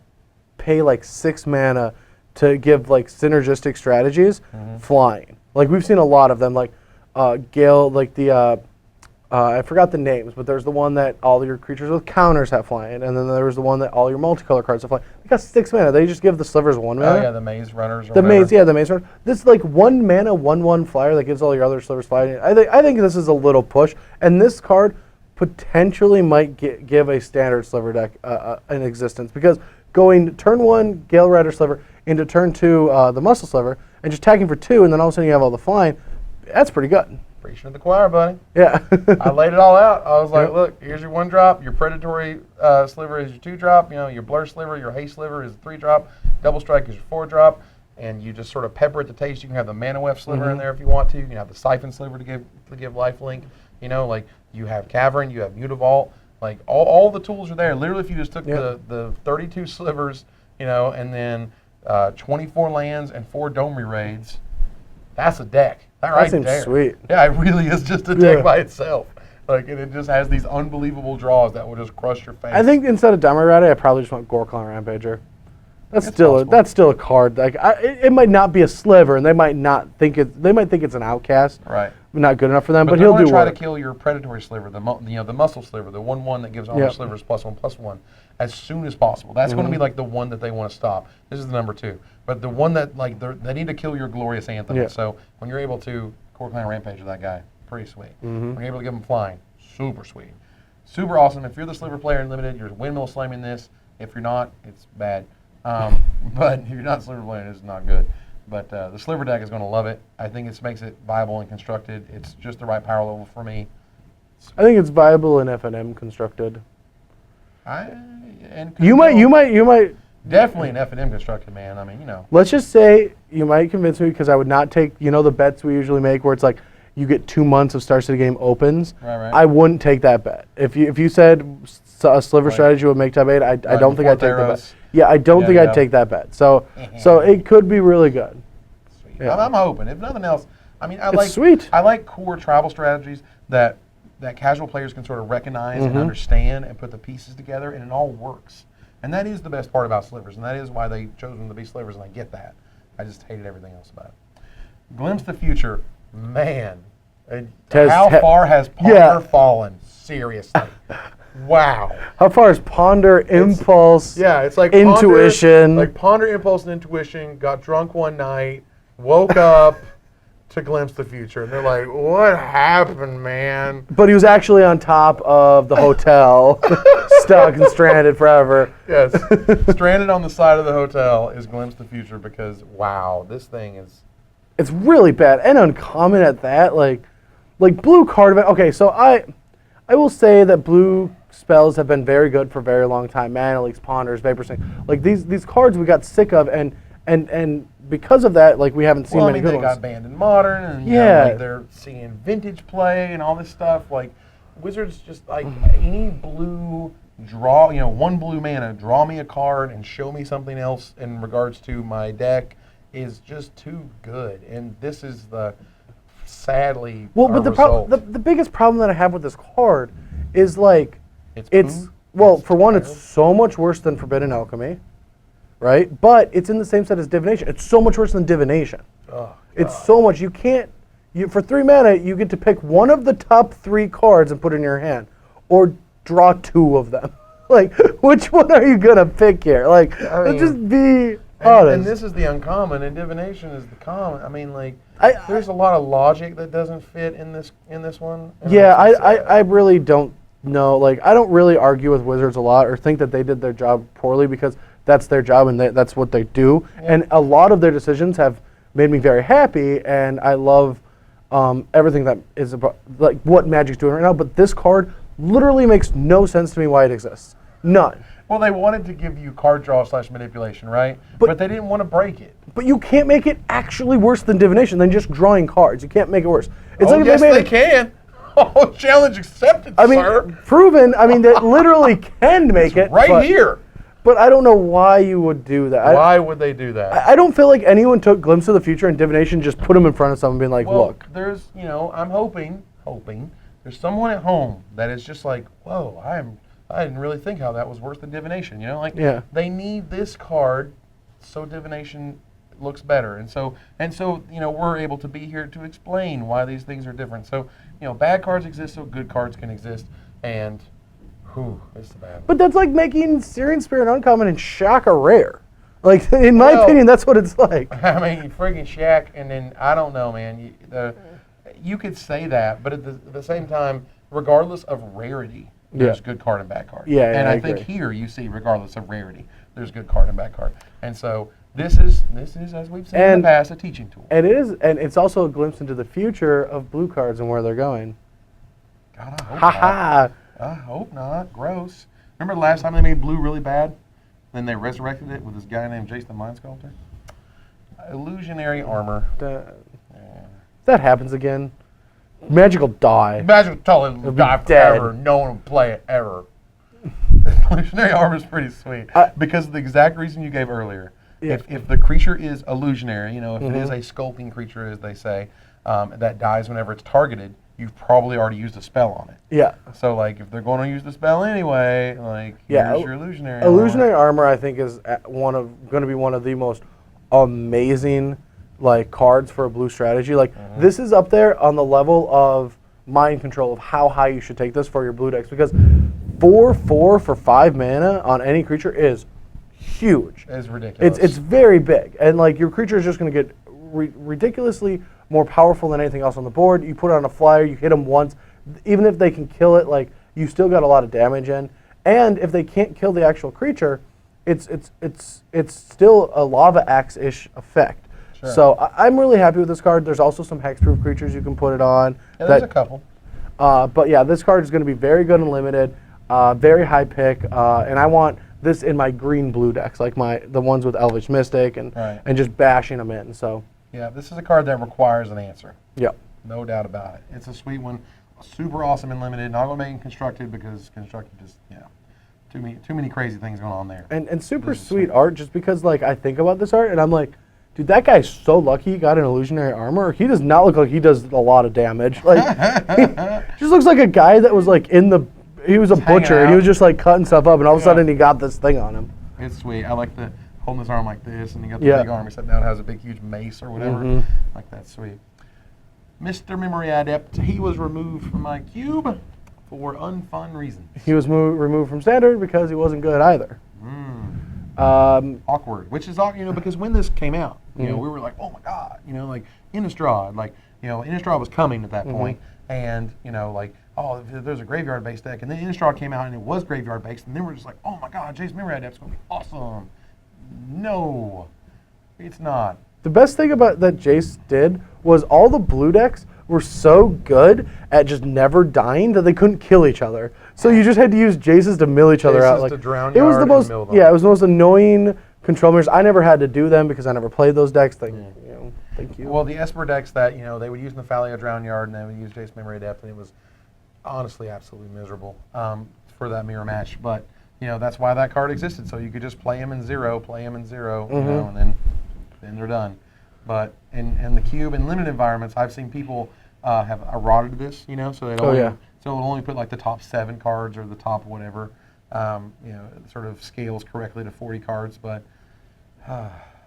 pay like 6 mana to give like synergistic strategies flying. Like we've seen a lot of them, like Gale, like the I forgot the names, but there's the one that all your creatures with counters have flying, and then there's the one that all your multicolor cards have flying. They got 6 mana. They just give the Slivers 1 mana. Oh yeah, the Maze Runners. The Maze Runner. This like 1 mana 1/1 flyer that gives all your other Slivers flying. I think this is a little push, and this card potentially might give a standard Sliver deck an existence, because going turn 1 Gale Rider Sliver into turn 2 the Muscle Sliver and just attacking for 2, and then all of a sudden you have all the flying. That's pretty good. Preaching to the choir, buddy. Yeah. I laid it all out. I was like, look, here's your 1-drop. Your Predatory Sliver is your 2-drop. Your Blur Sliver, your Haste Sliver is a 3-drop. Double Strike is your 4-drop. And you just sort of pepper it to taste. You can have the Mana Weft Sliver in there if you want to. You can have the Siphon Sliver to give lifelink. Like you have Cavern, you have Mutavault. Like all the tools are there. Literally, if you just took the 32 slivers, and then 24 lands and 4 Dome Raids, that's a deck. That seems sweet. Yeah, it really is just a deck by itself. Like, and it just has these unbelievable draws that will just crush your face. I think instead of Dome Raider, I probably just want Gorkon Rampager. That's still a card. Like it might not be a Sliver, and they might think it's an outcast. Right. Not good enough for them, but he'll do try work. to kill your Predatory Sliver, the Muscle Sliver, the 1/1 that gives all your slivers +1/+1, as soon as possible. That's going to be like the one that they want to stop. This is the number 2, but the one that they need to kill your Glorious Anthem. Yeah. So when you're able to Gorkon Rampage that guy, pretty sweet. When you're able to give him flying, super sweet, super awesome. If you're the Sliver player in Limited, you're windmill slamming this. If you're not, it's bad. But if you're not Sliver playing, it's not good. But the Sliver deck is going to love it. I think it makes it viable and constructed. It's just the right power level for me. I think it's viable in FNM constructed. You might. Definitely an F&M constructed, man. I mean, Let's just say you might convince me, because I would not take, the bets we usually make where it's like you get 2 months of Star City game opens. Right. I wouldn't take that bet. If you said a Sliver strategy would make top 8, I don't think I'd take that bet. Yeah, I don't think I'd take that bet. So it could be really good. Sweet. Yeah. I'm hoping. If nothing else, I mean, I like core tribal strategies that casual players can sort of recognize and understand and put the pieces together, and it all works. And that is the best part about Slivers, and that is why they chose them to be Slivers, and I get that. I just hated everything else about it. Glimpse the future, man. How far has Ponder fallen? Seriously. Wow. How far is Ponder, Impulse, it's like Intuition? Ponder, Impulse, and Intuition, got drunk one night, woke up, to glimpse the future, and they're like, "What happened, man?" But he was actually on top of the hotel, stuck and stranded forever. Yes, stranded on the side of the hotel is glimpse the future because wow, this thing is. It's really bad and uncommon at that. Like blue card. Okay, so I will say that blue spells have been very good for a very long time. Mana Leaks, Ponders, Vapor Sink. Like these cards we got sick of, and because of that, like we haven't seen many good they ones. got banned in Modern, and you know, like they're seeing Vintage play and all this stuff. Like Wizards just like any blue draw, you know, one blue mana, draw me a card and show me something else in regards to my deck is just too good. And this is the sadly but the biggest problem that I have with this card is like it's for one, it's so much worse than Forbidden Alchemy. Right? But it's in the same set as Divination. It's so much worse than Divination. Oh, it's so much. You can't... for 3 mana, you get to pick one of the top 3 cards and put it in your hand. Or draw 2 of them. Like, which one are you going to pick here? Like, let's just be honest. And this is the uncommon, and Divination is the common. I mean, like, there's a lot of logic that doesn't fit in this one. Yeah, I really don't know. Like, I don't really argue with Wizards a lot or think that they did their job poorly because... that's their job, and that's what they do. Yeah. And a lot of their decisions have made me very happy, and I love everything that is about, like what Magic's doing right now. But this card literally makes no sense to me why it exists. None. Well, they wanted to give you card draw / manipulation, right? But they didn't want to break it. But you can't make it actually worse than Divination, than just drawing cards. You can't make it worse. It's like yes, they can. Oh, challenge accepted, sir. Proven. I mean, they literally can make it. Right here. But I don't know why you would do that. Why would they do that? I don't feel like anyone took Glimpse of the Future and Divination, just put them in front of someone being like, look. There's, I'm hoping, there's someone at home that is just like, whoa, I didn't really think how that was worse than Divination. They need this card so Divination looks better. And so we're able to be here to explain why these things are different. So, bad cards exist so good cards can exist. And... it's the bad. But that's like making Searing Spirit uncommon and Shock a rare. Like, in my opinion, that's what it's like. I mean, you friggin' Shack, and then, I don't know, man. You could say that, but at the same time, regardless of rarity, there's good card and bad card. Yeah, and I think here you see, regardless of rarity, there's good card and bad card. And so this is as we've seen in the past, a teaching tool. And it's also a glimpse into the future of blue cards and where they're going. God, I hope not. I hope not. Gross. Remember the last time they made blue really bad? Then they resurrected it with this guy named Jace the Mind Sculptor? Illusionary Armor. That happens again. Magic will die. Magic will totally die forever. No one will play it ever. Illusionary Armor is pretty sweet. Because of the exact reason you gave earlier. Yeah. If the creature is illusionary, if it is a sculpting creature, as they say, that dies whenever it's targeted, you've probably already used a spell on it. Yeah. So, like, if they're going to use the spell anyway, like, here's your Illusionary Armor. Illusionary Armor, I think, is going to be one of the most amazing, like, cards for a blue strategy. Like, this is up there on the level of mind control of how high you should take this for your blue decks, because 4/4 for 5 mana on any creature is huge. It's ridiculous. It's very big, and, like, your creature is just going to get ridiculously more powerful than anything else on the board. You put it on a flyer, you hit them once. Even if they can kill it, like, you still got a lot of damage in. And if they can't kill the actual creature, it's still a Lava Axe-ish effect. Sure. So I'm really happy with this card. There's also some hexproof creatures you can put it on. Yeah, there's a couple. But yeah, this card is going to be very good and limited, very high pick, and I want this in my green-blue decks, like the ones with Elvish Mystic and just bashing them in. So. Yeah, this is a card that requires an answer. Yep. No doubt about it. It's a sweet one. Super awesome and limited. Not going to make it constructed because constructed just, too many crazy things going on there. And super sweet art just because, like, I think about this art and I'm like, dude, that guy's so lucky he got an Illusionary Armor. He does not look like he does a lot of damage. Like, he just looks like a guy that was, like, he was a butcher and he was just, like, cutting stuff up and all of a sudden he got this thing on him. It's sweet. I like holding his arm like this, and he got the big arm. He sat down, has a big, huge mace or whatever. Like that, sweet. Mr. Memory Adept, he was removed from my cube for unfun reasons. He was removed from Standard because he wasn't good either. Awkward. Which is, because when this came out, You know, we were like, oh my god, you know, like Innistrad, like, you know, Innistrad was coming at that point, and you know, like, oh, there's a graveyard-based deck, and then Innistrad came out and it was graveyard-based, and then we're just like, oh my god, Jace Memory Adept's gonna be awesome. No, it's not. The best thing about that Jace did was all the blue decks were so good at just never dying that they couldn't kill each other. So you just had to use Jaces to mill each other out. Like, to drown it was the yard most, and mill them. yeah, it was the most annoying control mirrors. I never had to do them because I never played those decks. Thank you. Well, the Esper decks that, you know, they would use Nephalia Drown Yard and they would use Jace Memory Adept, and it was honestly absolutely miserable for that mirror match. But, you know, that's why that card existed. So you could just play him in 0, you know, and then they're done. But in the cube and limited environments, I've seen people have eroded this, you know, so so it'll only put like the top 7 cards or the top whatever, you know, it sort of scales correctly to 40 cards, but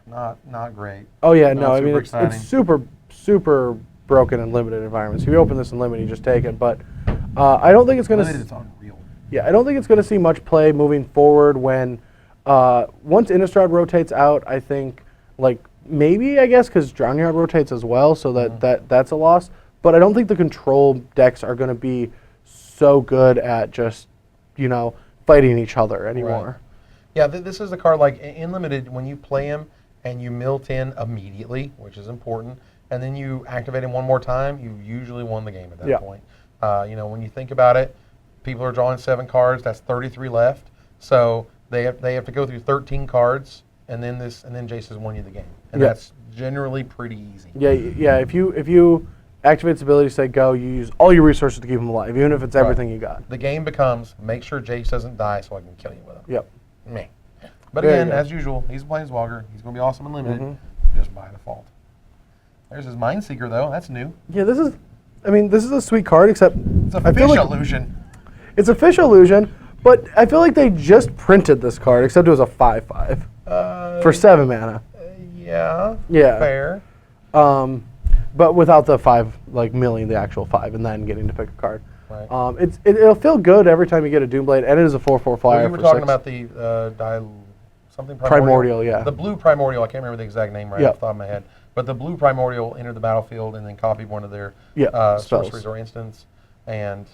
not great. Oh yeah, Not no, I mean exciting. it's super broken in limited environments. If you open this in limited, you just take it. But I don't think it's going Limited, it's unreal. Yeah, I don't think it's going to see much play moving forward when once Innistrad rotates out. I think like maybe I guess because Drown Yard rotates as well, so that's a loss. But I don't think the control decks are going to be so good at just, you know, fighting each other anymore. Right. Yeah, this is the card, like, in Limited, when you play him and you milt in immediately, which is important, and then you activate him one more time, you usually won the game at that point. You know, when you think about it, people are drawing 7 cards, that's 33 left, so they have to go through 13 cards, and then Jace has won you the game. And that's generally pretty easy. Yeah. If you activate its ability to say go, you use all your resources to keep him alive, even if it's everything you got. The game becomes, make sure Jace doesn't die so I can kill you with him. Yep. Meh. But again, as usual, he's a Planeswalker. He's going to be awesome and limited, just by default. There's his Mindseeker, though. That's new. Yeah, this is a sweet card, except It's a fish illusion. It's a fish illusion, but I feel like they just printed this card, except it was a 5/5 for 7 mana. Yeah. Fair. But without the 5, like milling the actual 5 and then getting to pick a card. Right. It'll feel good every time you get a Doomblade, and it is a 4/4 flyer. We were talking about the something Primordial, yeah. The blue Primordial. I can't remember the exact name off the top of my head. But the blue Primordial entered the battlefield and then copied one of their sorceries or instants, and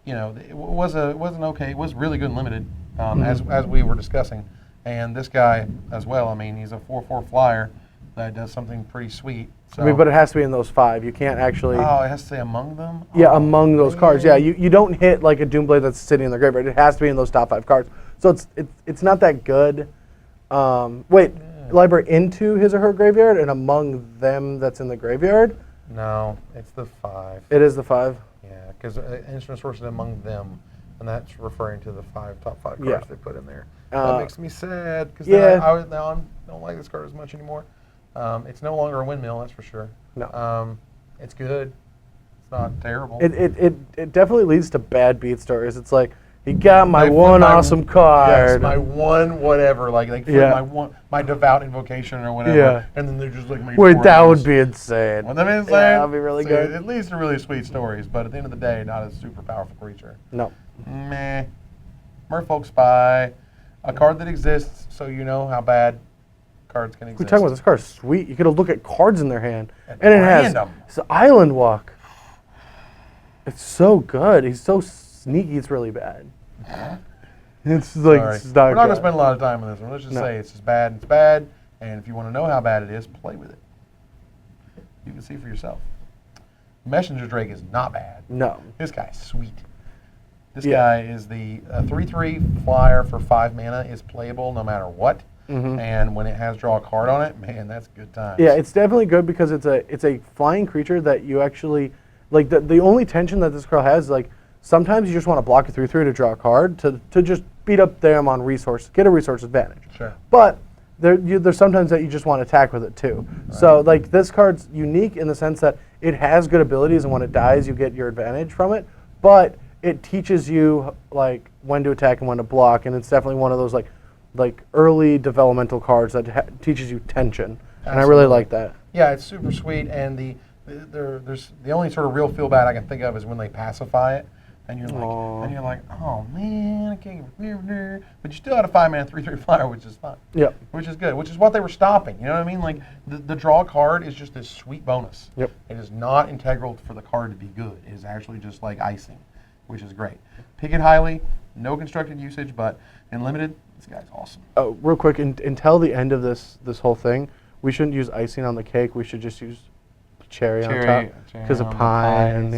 you know, it wasn't okay. It was really good and limited, as we were discussing. And this guy as well. I mean, he's a 4/4 flyer that does something pretty sweet. So. I mean, but it has to be in those 5. You can't actually. Oh, it has to say among them. Yeah, among those cards. Yeah, you don't hit like a Doomblade that's sitting in the graveyard. It has to be in those top 5 cards. So it's not that good. Library into his or her graveyard and among them that's in the graveyard. No, it's the 5. It is the 5. Yeah, because instant sources among them, and that's referring to the top 5 cards they put in there. That makes me sad because I don't like this card as much anymore. It's no longer a windmill, that's for sure. No. It's good. It's not terrible. It definitely leads to bad beat stories. It's like, he got my one awesome card. Yes, my one whatever, like my devout invocation or whatever. Yeah. And then they're just like, wait, that would be insane. Wouldn't that be insane? Yeah, that'd be really good. At least they're really sweet stories, but at the end of the day, not a super powerful creature. No. Meh. Merfolk Spy, a card that exists so you know how bad cards can exist. We're talking about this card is sweet. You could look at cards in their hand, and it has it's Island Walk. It's so good. He's so sneaky. It's really bad. It's like it's not we're not gonna spend a lot of time on this one. Let's just say it's just bad. It's bad, and if you want to know how bad it is, play with it. You can see for yourself. Messenger Drake is not bad. No. This guy's sweet. This guy is the 3/3 flyer for 5 mana is playable no matter what. And when it has draw a card on it, man, that's good times. Yeah, it's definitely good because it's a flying creature that you actually like. The only tension that this card has is like sometimes you just want to block a 3/3 to draw a card to just beat up them on resource, get a resource advantage. Sure. But there's sometimes that you just want to attack with it too. Right. So like this card's unique in the sense that it has good abilities, and when it dies, you get your advantage from it. But it teaches you like when to attack and when to block, and it's definitely one of those like early developmental cards that teaches you tension. Absolutely. And I really like that. Yeah, it's super sweet, and there's the only sort of real feel bad I can think of is when they pacify it. And you're like, oh man, I can't get, but you still had a 5-mana 3/3 flyer, which is fun. Yep. Which is good. Which is what they were stopping. You know what I mean? Like the draw card is just this sweet bonus. Yep. It is not integral for the card to be good. It is actually just like icing, which is great. Pick it highly. No constructed usage, but in limited, this guy's awesome. Oh, real quick, until the end of this whole thing, we shouldn't use icing on the cake. We should just use cherry on top because of pine.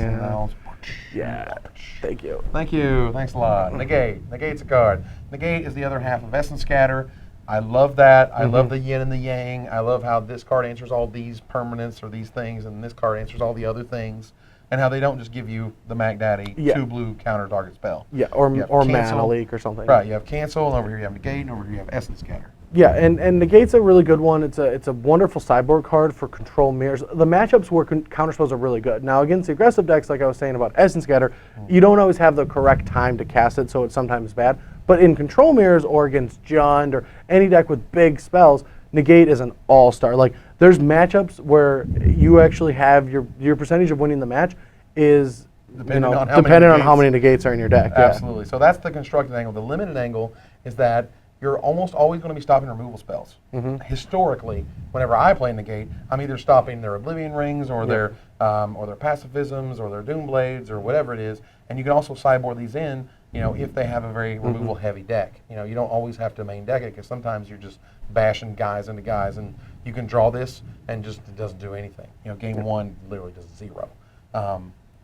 Yeah. Thank you. Thank you. Thanks a lot. Negate. Negate's a card. Negate is the other half of Essence Scatter. I love that. I love the yin and the yang. I love how this card answers all these permanents or these things, and this card answers all the other things, and how they don't just give you the Mac Daddy 2 blue counter target spell. Yeah, or mana leak or something. Right. You have cancel, and over here you have negate, and over here you have Essence Scatter. Yeah, and Negate's a really good one. It's a wonderful sideboard card for control mirrors. The matchups where counterspells are really good. Now against the aggressive decks, like I was saying about Essence Scatter, you don't always have the correct time to cast it, so it's sometimes bad. But in control mirrors or against Jund or any deck with big spells, Negate is an all-star. Like there's matchups where you actually have your percentage of winning the match is dependent on how many negates are in your deck. Absolutely. So that's the constructed angle. The limited angle is that you're almost always going to be stopping removal spells. Historically, whenever I play Negate, I'm either stopping their Oblivion Rings or their Pacifisms or their Doom Blades or whatever it is, and you can also sideboard these in. If they have a very removal-heavy deck, you don't always have to main deck it because sometimes you're just bashing guys into guys, and you can draw this and just it doesn't do anything. Game 1 literally does 0.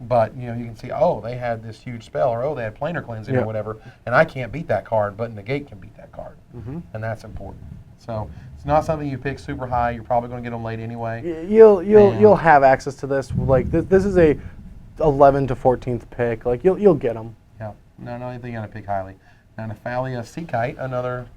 But you can see, oh, they had this huge spell, or oh, they had planar cleansing or whatever, and I can't beat that card, but Negate can beat that card, and that's important. So it's not something you pick super high. You're probably going to get them late anyway. You'll have access to this. Like this is a 11th to 14th pick. Like you'll get them. Yeah. No, anything you got to pick highly. Now Nephalia Sea Kite, another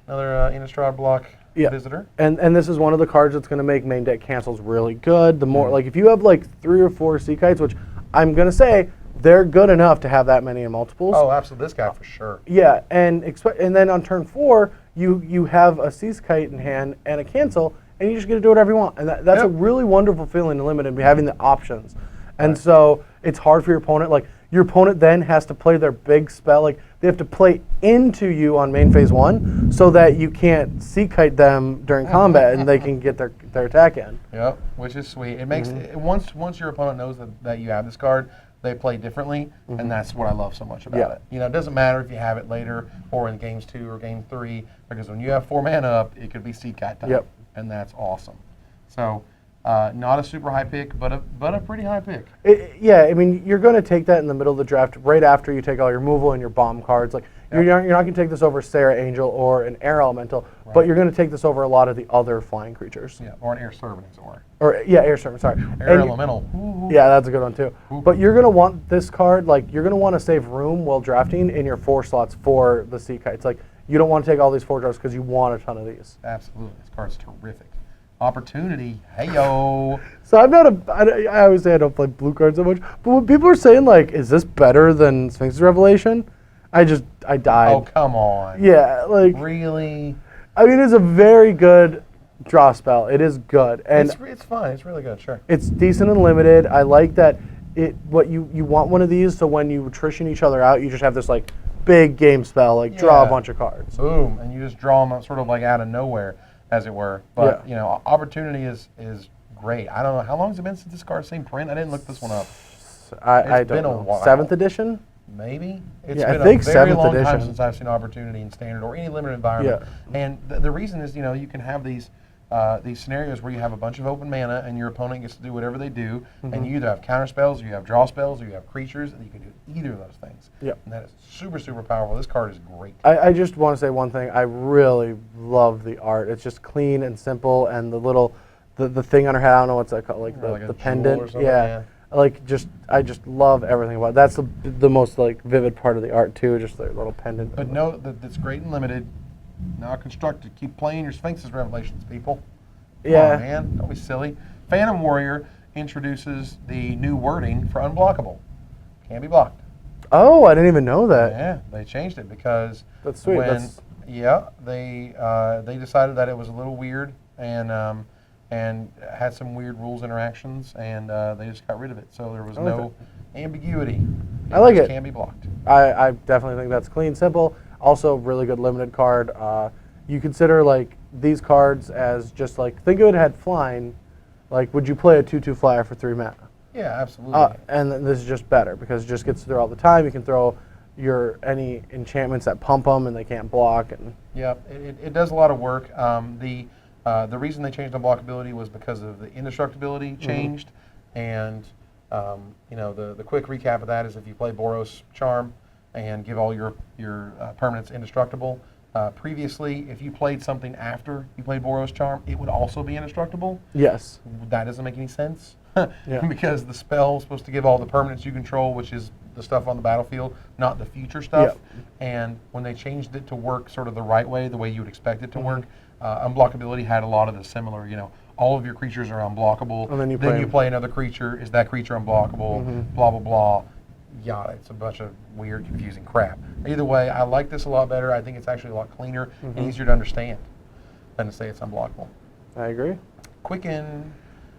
Innistrad block visitor. And this is one of the cards that's going to make main deck cancels really good. The more like if you have like 3 or 4 Sea Kites, which I'm going to say they're good enough to have that many in multiples. Oh, absolutely. This guy for sure. Yeah, and then on turn 4, you have a Sea Kite in hand and a cancel, and you just get to do whatever you want. And that's a really wonderful feeling in Limited, having the options. And so it's hard for your opponent. Like, your opponent then has to play their big spell. Like, they have to play into you on main phase 1 so that you can't Sea Kite them during combat and they can get their attack in. Yep, which is sweet. It makes once your opponent knows that you have this card, they play differently, and that's what I love so much about it. It doesn't matter if you have it later or in games 2 or game 3, because when you have 4 mana up, it could be Sea Kite time, and that's awesome. So. Not a super high pick, but a pretty high pick. I mean, you're going to take that in the middle of the draft, right after you take all your removal and your bomb cards. Like you're not going to take this over Sarah Angel or an Air Elemental, but you're going to take this over a lot of the other flying creatures. Yeah, or an Air Servant, Air Servant. Sorry, Air Elemental. Yeah, that's a good one too. But you're going to want this card. Like you're going to want to save room while drafting in your 4 slots for the Sea Kites. Like you don't want to take all these 4 draws because you want a ton of these. Absolutely, this card's terrific. Opportunity, hey-yo. So I always say I don't play blue cards so much, but when people are saying, like, is this better than Sphinx's Revelation? I died. Oh, come on. Yeah, like. Really? I mean, it's a very good draw spell. It is good. And it's fun. It's really good, sure. It's decent and limited. I like that you want one of these, so when you attrition each other out, you just have this, like, big game spell, like, draw a bunch of cards. Boom, and you just draw them sort of, like, out of nowhere, as it were. But, Opportunity is great. I don't know. How long has it been since this card's seen print? I didn't look this one up. I don't know. 7th edition? Maybe. It's been a very long edition. time since I've seen Opportunity in Standard or any limited environment. Yeah. And the reason is, you can have these scenarios where you have a bunch of open mana and your opponent gets to do whatever they do, and you either have counterspells, or you have draw spells, or you have creatures, and you can do either of those things. Yep. And that is super, super powerful. This card is great. I just want to say one thing. I really love the art. It's just clean and simple, and the little, the thing on her head, I don't know what's that called, like the pendant. Or something, yeah. I just love everything about it. That's the most like vivid part of the art too, just the little pendant. But no, that's great and limited. Now constructed. Keep playing your Sphinx's Revelations, people. Come on, man. Don't be silly. Phantom Warrior introduces the new wording for Unblockable. Can't be blocked. Oh, I didn't even know that. Yeah, they changed it because that's sweet. They decided that it was a little weird and had some weird rules interactions, and they just got rid of it. So there was ambiguity. I like just it. Can be blocked. I definitely think that's clean, simple. Also, really good limited card. You consider like these cards as just like, think of it had flying. Like, would you play a 2/2 flyer for 3 mana? Yeah, absolutely. And then this is just better because it just gets through all the time. You can throw any enchantments that pump them and they can't block. And yeah, it does a lot of work. The reason they changed unblockability was because of the indestructibility changed, and the quick recap of that is if you play Boros Charm and give all your permanents indestructible. Previously, if you played something after you played Boros Charm, it would also be indestructible. Yes. That doesn't make any sense Yeah. because the spell is supposed to give all the permanents you control, which is the stuff on the battlefield, not the future stuff. Yeah. And when they changed it to work sort of the right way, the way you would expect it to work, unblockability had a lot of the similar, all of your creatures are unblockable. And then you play another creature. Is that creature unblockable? Blah, blah, blah. Yada. It's a bunch of weird, confusing crap. Either way, I like this a lot better. I think it's actually a lot cleaner and easier to understand than to say it's unblockable. I agree. Quicken.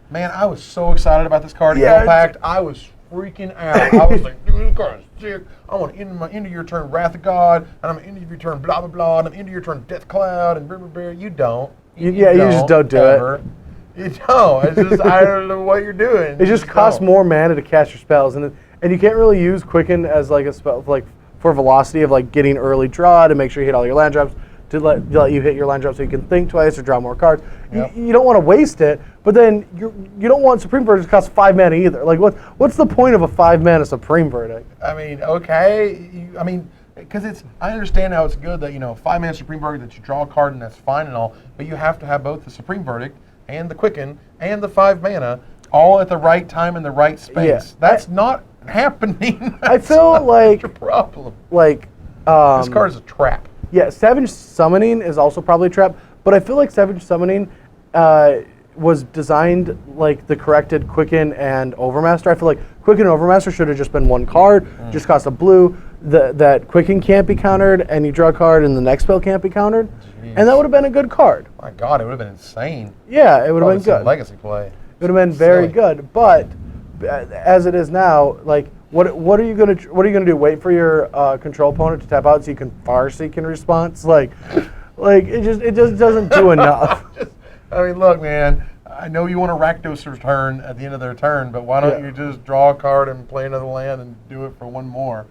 Man, I was so excited about this card in Yeah, Compact. I was freaking out. I was like, dude, this card is sick. I want to end my end of your turn Wrath of God, and I'm end of your turn blah, blah, blah, and I'm end of your turn Death Cloud, and blah, blah, blah. You don't. You just don't do ever. it. You don't. It's just, I don't know what you're doing. It just costs more mana to cast your spells, and you can't really use Quicken as like a spell like for velocity of like getting early draw to make sure you hit all your land drops, to let you hit your land drop so you can think twice or draw more cards. Yep. You don't want to waste it, but then you don't want Supreme Verdict to cost 5 mana either. Like what's the point of a 5 mana Supreme Verdict? I mean, okay. Because I understand how it's good that 5 mana Supreme Verdict that you draw a card and that's fine and all, but you have to have both the Supreme Verdict and the Quicken and the 5 mana all at the right time in the right space. Yeah. That's not happening. I feel like your problem. Like This card is a trap. yeah, Savage Summoning is also probably a trap, but I feel like Savage Summoning was designed like the corrected Quicken and Overmaster. I feel like Quicken and Overmaster should have just been one card, just cost a blue. That Quicken can't be countered, and you draw a card, and the next spell can't be countered, and that would have been a good card. My God, it would have been insane. Yeah, it would have been Some good. legacy play. It would have been very Silly. good, but as it is now, like what are you gonna do? Wait for your control opponent to tap out so you can Farseek in response? Like it just doesn't do enough. Look, man. I know you want a Rakdos turn at the end of their turn, but why don't you just draw a card and play another land and do it for one more?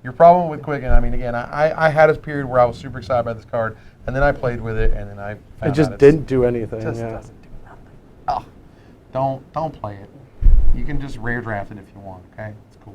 Your problem with Quicken, again, I had a period where I was super excited about this card, and then I played with it, and then I found It just out didn't do anything. It just Yeah. doesn't do nothing. Oh, don't play it. You can just rare draft it if you want, okay? It's cool.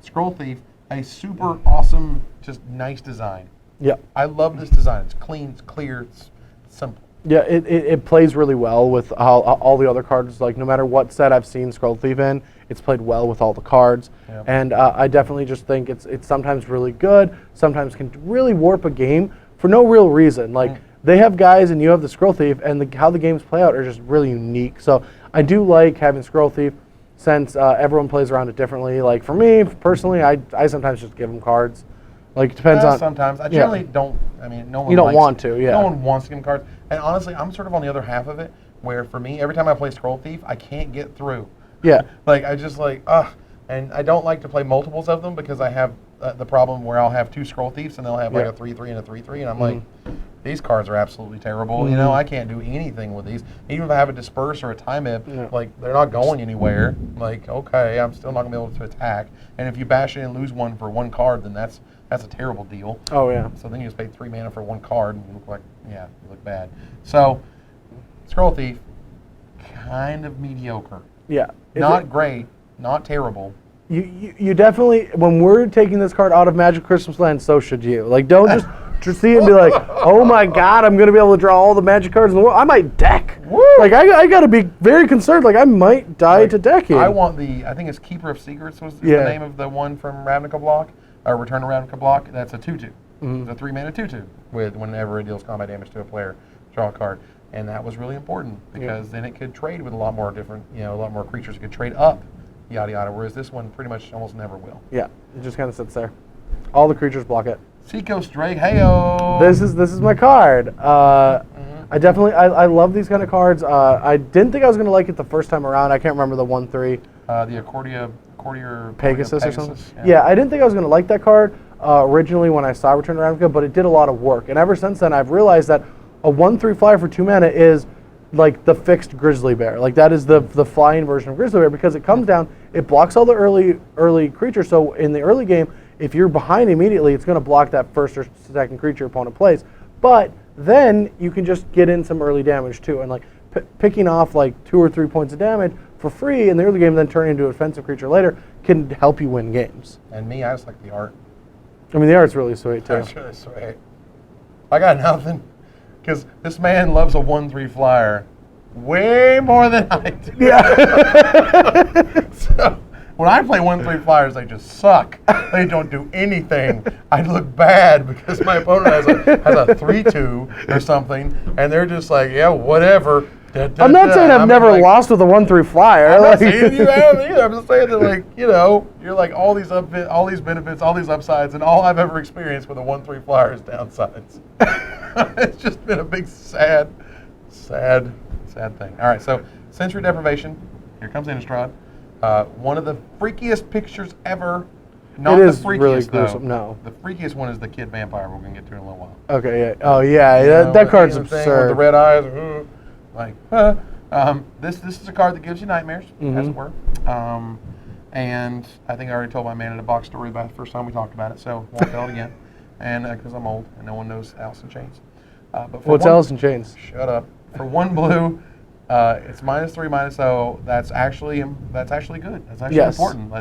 Scroll Thief, a super awesome, just nice design. Yeah. I love this design. It's clean, it's clear, it's simple. Yeah, it plays really well with all the other cards. Like, no matter what set I've seen Scroll Thief in, it's played well with all the cards. Yep. And I definitely just think it's sometimes really good, sometimes can really warp a game for no real reason. Like, they have guys and you have the Scroll Thief, and how the games play out are just really unique. So I do like having Scroll Thief since everyone plays around it differently. Like, for me, personally, I sometimes just give them cards. Like, it depends on... Sometimes. I generally don't. No one You don't likes want it. to, yeah. No one wants to give them cards. And honestly, I'm sort of on the other half of it, where for me, every time I play Scroll Thief, I can't get through. Yeah. I just and I don't like to play multiples of them because I have the problem where I'll have 2 Scroll Thieves and they'll have like a 3/3 and a 3/3, and I'm like, these cards are absolutely terrible. I can't do anything with these. Even if I have a Disperse or a Time Ip, they're not going anywhere. Okay, I'm still not gonna be able to attack. And if you bash in and lose one for 1 card, then that's a terrible deal. Oh, yeah. So then you just pay 3 mana for 1 card and you look bad. So, Scroll Thief, kind of mediocre. Yeah. Not great, not terrible. You definitely, when we're taking this card out of Magic Christmas Land, so should you. Like, don't just see it and be like, oh my God, I'm going to be able to draw all the Magic cards in the world. I might deck. Woo! Like, I got to be very concerned. Like, I might die to decking. I think it's Keeper of Secrets was the name of the one from Ravnica block, or Return to Ravnica block. That's a 2/2. It's a 3 mana 2/2 with whenever it deals combat damage to a player, draw a card. And that was really important because then it could trade with a lot more different, a lot more creatures. It could trade up, yada yada, whereas this one pretty much almost never will. Yeah, it just kind of sits there. All the creatures block it. Seacoast Drake, heyo! This is my card. I love these kind of cards. I didn't think I was going to like it the first time around. I can't remember the 1/3. The Accordia Courtier Pegasus or something. Yeah, I didn't think I was going to like that card originally when I saw Return to Ravnica, but it did a lot of work. And ever since then, I've realized that a 1/3 flyer for 2 mana is like the fixed Grizzly Bear. Like that is the flying version of Grizzly Bear because it comes down, it blocks all the early creatures. So in the early game, if you're behind immediately, it's going to block that first or second creature opponent plays. But then you can just get in some early damage too, and like picking off like 2 or 3 points of damage for free in the early game, then turning into an offensive creature later can help you win games. And me, I just like the art. I mean, the art's really sweet too. It's really sweet. I got nothing. Because this man loves a 1/3 flyer way more than I do. Yeah. So when I play 1/3 flyers, they just suck. They don't do anything. I look bad because my opponent has a 3/2 or something, and they're just like, yeah, whatever. I'm not saying I've never lost with a 1/3 flyer. I'm not saying you haven't either. I'm just saying that, like, you know, you're like all these benefits, all these upsides, and all I've ever experienced with a 1/3 flyer is downsides. It's just been a big sad thing. All right, so Sensory Deprivation. Here comes Innistrad. One of the freakiest pictures ever. Not it is the freakiest, really though. gruesome. No. The freakiest one is the Kid Vampire. We're gonna get to in a little while. Okay. Yeah. Oh yeah. That card's absurd. With the red eyes. This is a card that gives you nightmares, as it were. And I think I already told my man in a box story about it the first time we talked about it, so won't tell it again. And because I'm old and no one knows Alice in Chains. But What's Alice in Chains? Shut up. For 1 blue, it's -3, -0. That's actually good. That's actually important.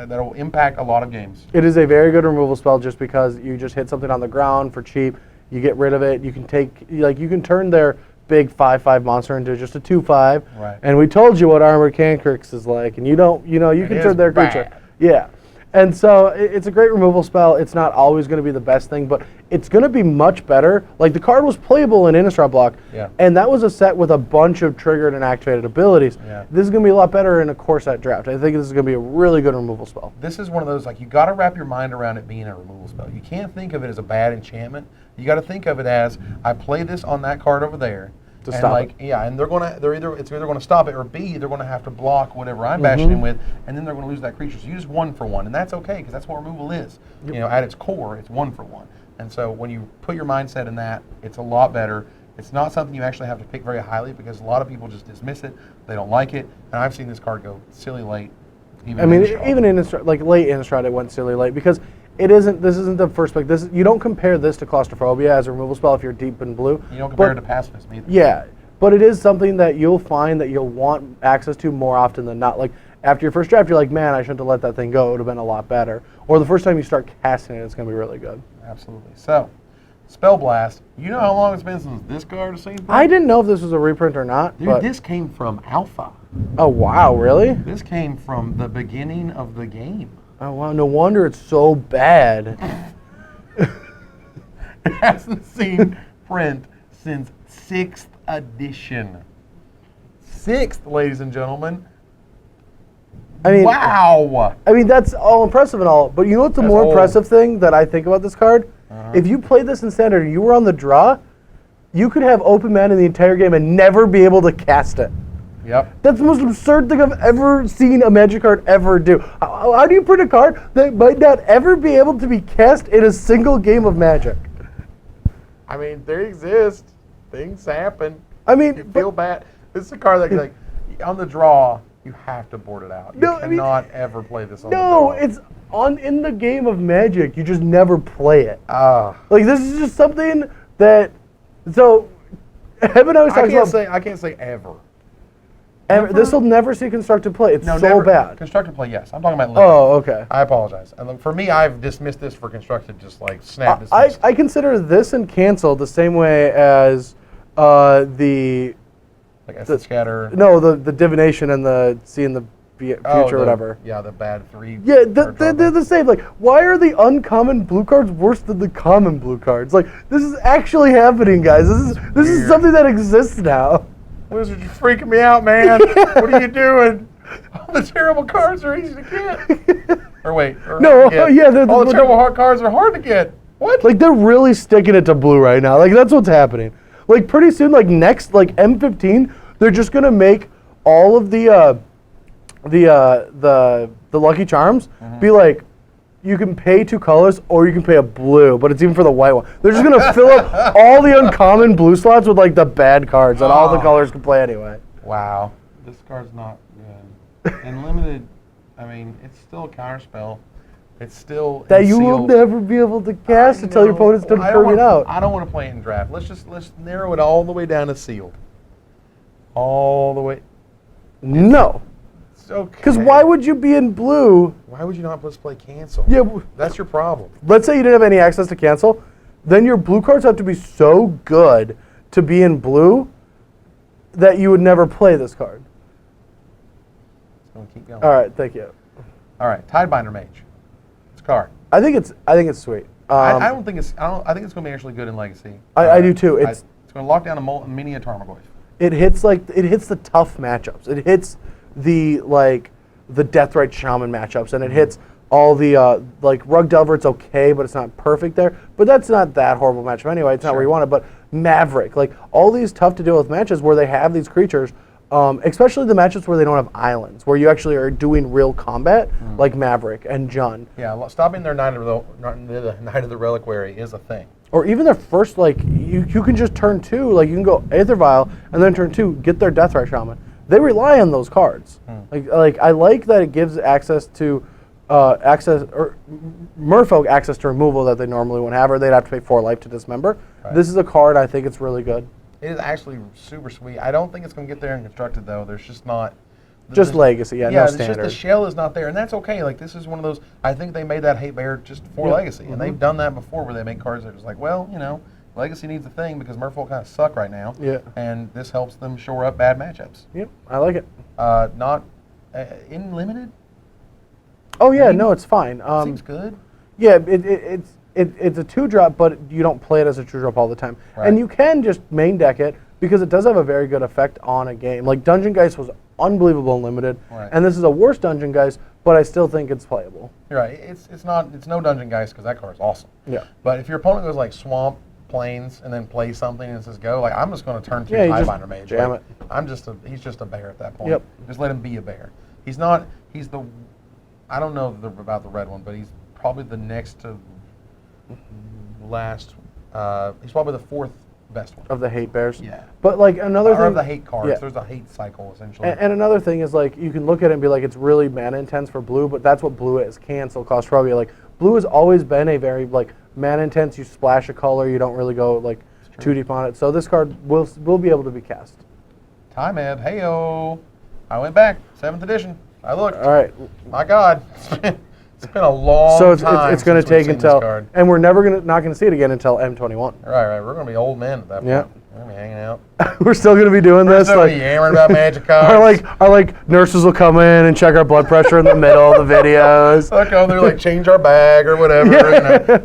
That'll impact a lot of games. It is a very good removal spell just because you just hit something on the ground for cheap. You get rid of it. You can turn their big 5/5 monster into just a 2/5. Right. And we told you what Armored Cantrix is like, and you can turn their creature. Yeah. And so it's a great removal spell. It's not always going to be the best thing, but it's going to be much better. Like the card was playable in Innistrad block, and that was a set with a bunch of triggered and activated abilities. Yeah. This is going to be a lot better in a core set draft. I think this is going to be a really good removal spell. This is one of those, like, you got to wrap your mind around it being a removal spell. You can't think of it as a bad enchantment. You got to think of it as, I play this on that card over there. To stop it. Yeah, and it's either going to stop it, or B, they're going to have to block whatever I'm bashing in with, and then they're going to lose that creature. So you just 1 for 1, and that's okay because that's what removal is. Yep. You know, at its core, it's 1 for 1. And so when you put your mindset in that, it's a lot better. It's not something you actually have to pick very highly because a lot of people just dismiss it. They don't like it, and I've seen this card go silly late. Even in Innistrad, like late Innistrad, it went silly late because this isn't the first pick. You don't compare this to Claustrophobia as a removal spell if you're deep in blue. You don't compare it to Pacifism either. Yeah, but it is something that you'll find that you'll want access to more often than not. Like after your first draft, you're like, man, I shouldn't have let that thing go. It would have been a lot better. Or the first time you start casting it, it's going to be really good. Absolutely. So, Spell Blast. You know how long it's been since this card has seen? I didn't know if this was a reprint or not. Dude, this came from Alpha. Oh, wow, really? This came from the beginning of the game. Oh, wow, no wonder it's so bad. It hasn't seen print since 6th edition. 6th, ladies and gentlemen. I mean, wow. I mean, that's all impressive and all, but you know what's the more impressive thing that I think about this card? If you played this in Standard and you were on the draw, you could have open mana in the entire game and never be able to cast it. Yep. That's the most absurd thing I've ever seen a Magic card ever do. How do you print a card that might not ever be able to be cast in a single game of Magic? I mean, they exist. Things happen. I mean, you feel bad. This is a card that, like, on the draw, you have to board it out. You cannot ever play this on the draw. No, it's in the game of Magic. You just never play it. Like, this is just something that. So, Evan always talks about. I can't say ever. This will never see constructed play. It's bad. Constructed play, yes. I'm talking about. Oh, okay. I apologize. And for me, I've dismissed this for constructed, just like snap. I consider this and cancel the same way as the. Like Essence Scatter. No, the divination and the seeing the future or whatever. Yeah, the bad 3. Yeah, they're the same. Like, why are the uncommon blue cards worse than the common blue cards? Like, this is actually happening, guys. This is something that exists now. Wizard, you're freaking me out, man. What are you doing? All the terrible cards are easy to get. Or wait. No, yeah. All the terrible hard cards are hard to get. What? Like, they're really sticking it to blue right now. Like, that's what's happening. Like, pretty soon, like, next, like, M14, they're just going to make all of the the Lucky Charms, be like, you can pay 2 colors or you can pay a blue, but it's even for the white one. They're just going to fill up all the uncommon blue slots with like the bad cards that all the colors can play anyway. Wow. This card's not good. And limited, I mean, it's still a counterspell. It's still that you will never be able to cast until your opponent's done curving out. I don't want to play it in draft. Let's narrow it all the way down to sealed. All the way. No. It's okay. Because why would you be in blue? Why would you not let's play cancel? Yeah, that's your problem. Let's say you didn't have any access to cancel, then your blue cards have to be so good to be in blue that you would never play this card. It's gonna keep going. All right, thank you. All right, Tidebinder Mage. Card. I think it's sweet. I don't think it's. I think it's going to be actually good in Legacy. I do too. It's going to lock down a mini Tarmogoyf. It hits the tough matchups. It hits the Deathrite Shaman matchups, and it hits all the Rug Delver. It's okay, but it's not perfect there. But that's not that horrible matchup anyway. It's not where you want it. But Maverick, like all these tough to deal with matches where they have these creatures. Especially the matchups where they don't have islands, where you actually are doing real combat, like Maverick and Jun. Yeah, stopping their Knight of the Reliquary is a thing. Or even their first, you can just turn 2, you can go Aether Vial, and then turn 2, get their Deathrite Shaman. They rely on those cards. I like that it gives access to, Merfolk access to removal that they normally wouldn't have, or they'd have to pay 4 life to dismember. Right. This is a card, I think it's really good. It is actually super sweet. I don't think it's going to get there and constructed, though. There's just not... Just Legacy, no standard. It's just the shell is not there, and that's okay. Like, this is one of those... I think they made that Hate Bear just for Legacy, and they've done that before where they make cards that are just like, well, Legacy needs a thing because Merfolk kind of suck right now, and this helps them shore up bad matchups. Yep, I like it. Not... in Limited? Oh, yeah, no, it's fine. Seems good. Yeah, it's a 2-drop, but you don't play it as a 2-drop all the time. Right. And you can just main deck it because it does have a very good effect on a game. Like Dungeon Geist was unbelievable in Limited, and this is a worse Dungeon Geist, but I still think it's playable. You're right. It's no Dungeon Geist because that card's awesome. Yeah. But if your opponent goes like Swamp, Plains, and then plays something and says go, I'm just going to turn 2 Tidebinder Mage. Jam it. He's just a bear at that point. Yep. Just let him be a bear. He's the, I don't know about the red one, but he's probably the next to last. He's probably the 4th best one of the hate bears. Yeah, but another thing of the hate cards. There's a hate cycle essentially. And another thing is you can look at it and be like, it's really mana intense for blue, but that's what blue is. Cancel, Claustrophobia. Blue has always been a very mana intense. You splash a color, you don't really go too deep on it. So this card will be able to be cast. Time Ebb, heyo! I went back 7th edition. I looked. All right. My God. It's been a long time. So it's going to take until, and we're not going to see it again until M21. Right. We're going to be old men at that point. Yeah. We're going to be hanging out. We're still going to be doing this. We're still be yammering about magic cards. Our nurses will come in and check our blood pressure in the middle of the videos. They'll come there, change our bag or whatever.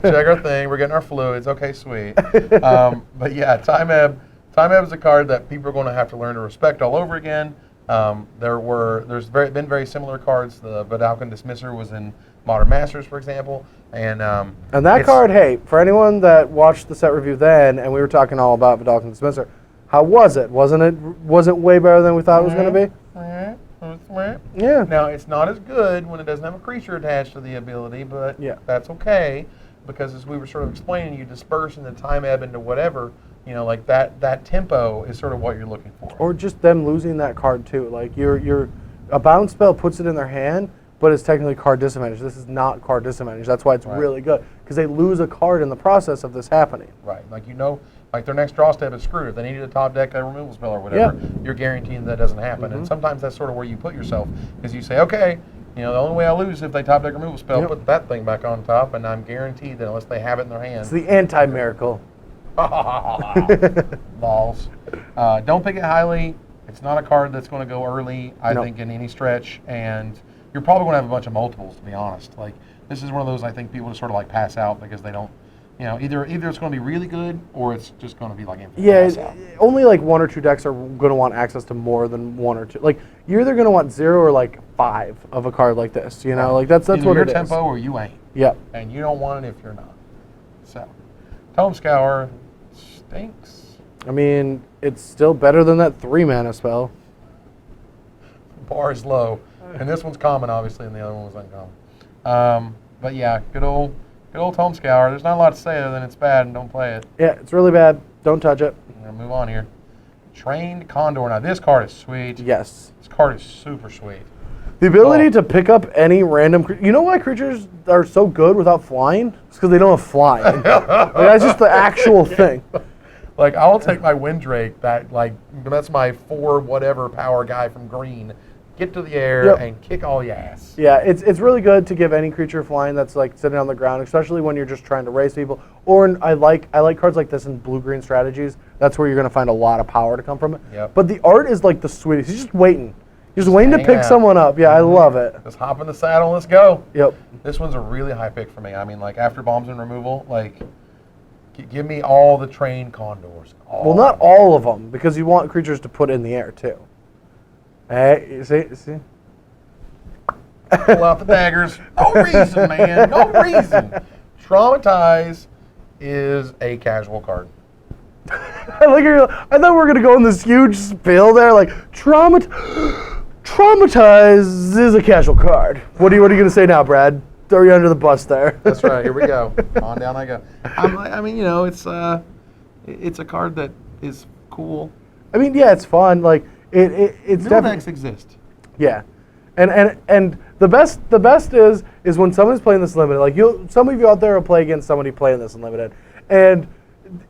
Check our thing. We're getting our fluids. Okay, sweet. But yeah, Time Ebb is a card that people are going to have to learn to respect all over again. There's been very similar cards. The Vidalcan Dismisser was in Modern Masters, for example, and that card. Hey, for anyone that watched the set review then, and we were talking all about Vidalcan Dismisser, how was it? Was it way better than we thought it was going to be? Yeah. Now it's not as good when it doesn't have a creature attached to the ability, but that's okay because as we were sort of explaining, you disperse in the Time Ebb into whatever. That tempo is sort of what you're looking for. Or just them losing that card too. A bounce spell puts it in their hand, but it's technically card disadvantage. This is not card disadvantage. That's why it's really good because they lose a card in the process of this happening. Right. Their next draw step is screwed. If they needed a top deck a removal spell or whatever, you're guaranteeing that doesn't happen. And sometimes that's sort of where you put yourself because you say, okay, the only way I lose is if they top deck removal spell, put that thing back on top, and I'm guaranteed that unless they have it in their hand. It's the anti-miracle. Balls. Don't pick it highly. It's not a card that's going to go early, I think, in any stretch. And you're probably going to have a bunch of multiples, to be honest. This is one of those I think people just sort of pass out because they don't, either it's going to be really good or it's just going to be pass out. Only 1 or 2 decks are going to want access to more than 1 or 2. You're either going to want 0 or 5 of a card like this. That's either what your it is. Tempo or you ain't. Yep. And you don't want it if you're not. So, Tome Scour stinks. I mean, it's still better than that 3 mana spell. Bar is low. And this one's common, obviously, and the other one was uncommon. But yeah, good old Tome Scour. There's not a lot to say other than it's bad and don't play it. Yeah, it's really bad. Don't touch it. I'm going to move on here. Trained Condor. Now, this card is sweet. Yes. This card is super sweet. The ability to pick up any random... You know why creatures are so good without flying? It's because they don't have flying. Like, that's just the actual thing. Like, I will take my Windrake, that's my 4 whatever power guy from green, get to the air and kick all the ass. Yeah, it's really good to give any creature flying that's like sitting on the ground, especially when you're just trying to race people. Or I like cards like this in blue-green strategies. That's where you're going to find a lot of power to come from it. Yep. But the art is like the sweetest. He's just waiting. He's just waiting to pick someone up. Yeah, I love it. Just hop in the saddle, let's go. Yep. This one's a really high pick for me. I mean, like, after bombs and removal, like, give me all the trained condors. Well, not all of them, because you want creatures to put in the air, too. Hey, you see? Pull out the daggers. No reason, man. No reason. Traumatize is a casual card. I thought we were going to go in this huge spiel there, like, Traumatize is a casual card. What are you going to say now, Brad? Throw you under the bus there. That's right. Here we go. On down I go. I mean, you know, it's a card that is cool. I mean, yeah, it's fun. Like it's Middle decks exist. Yeah, and the best is when someone's playing this limited. Like some of you out there will play against somebody playing this unlimited, and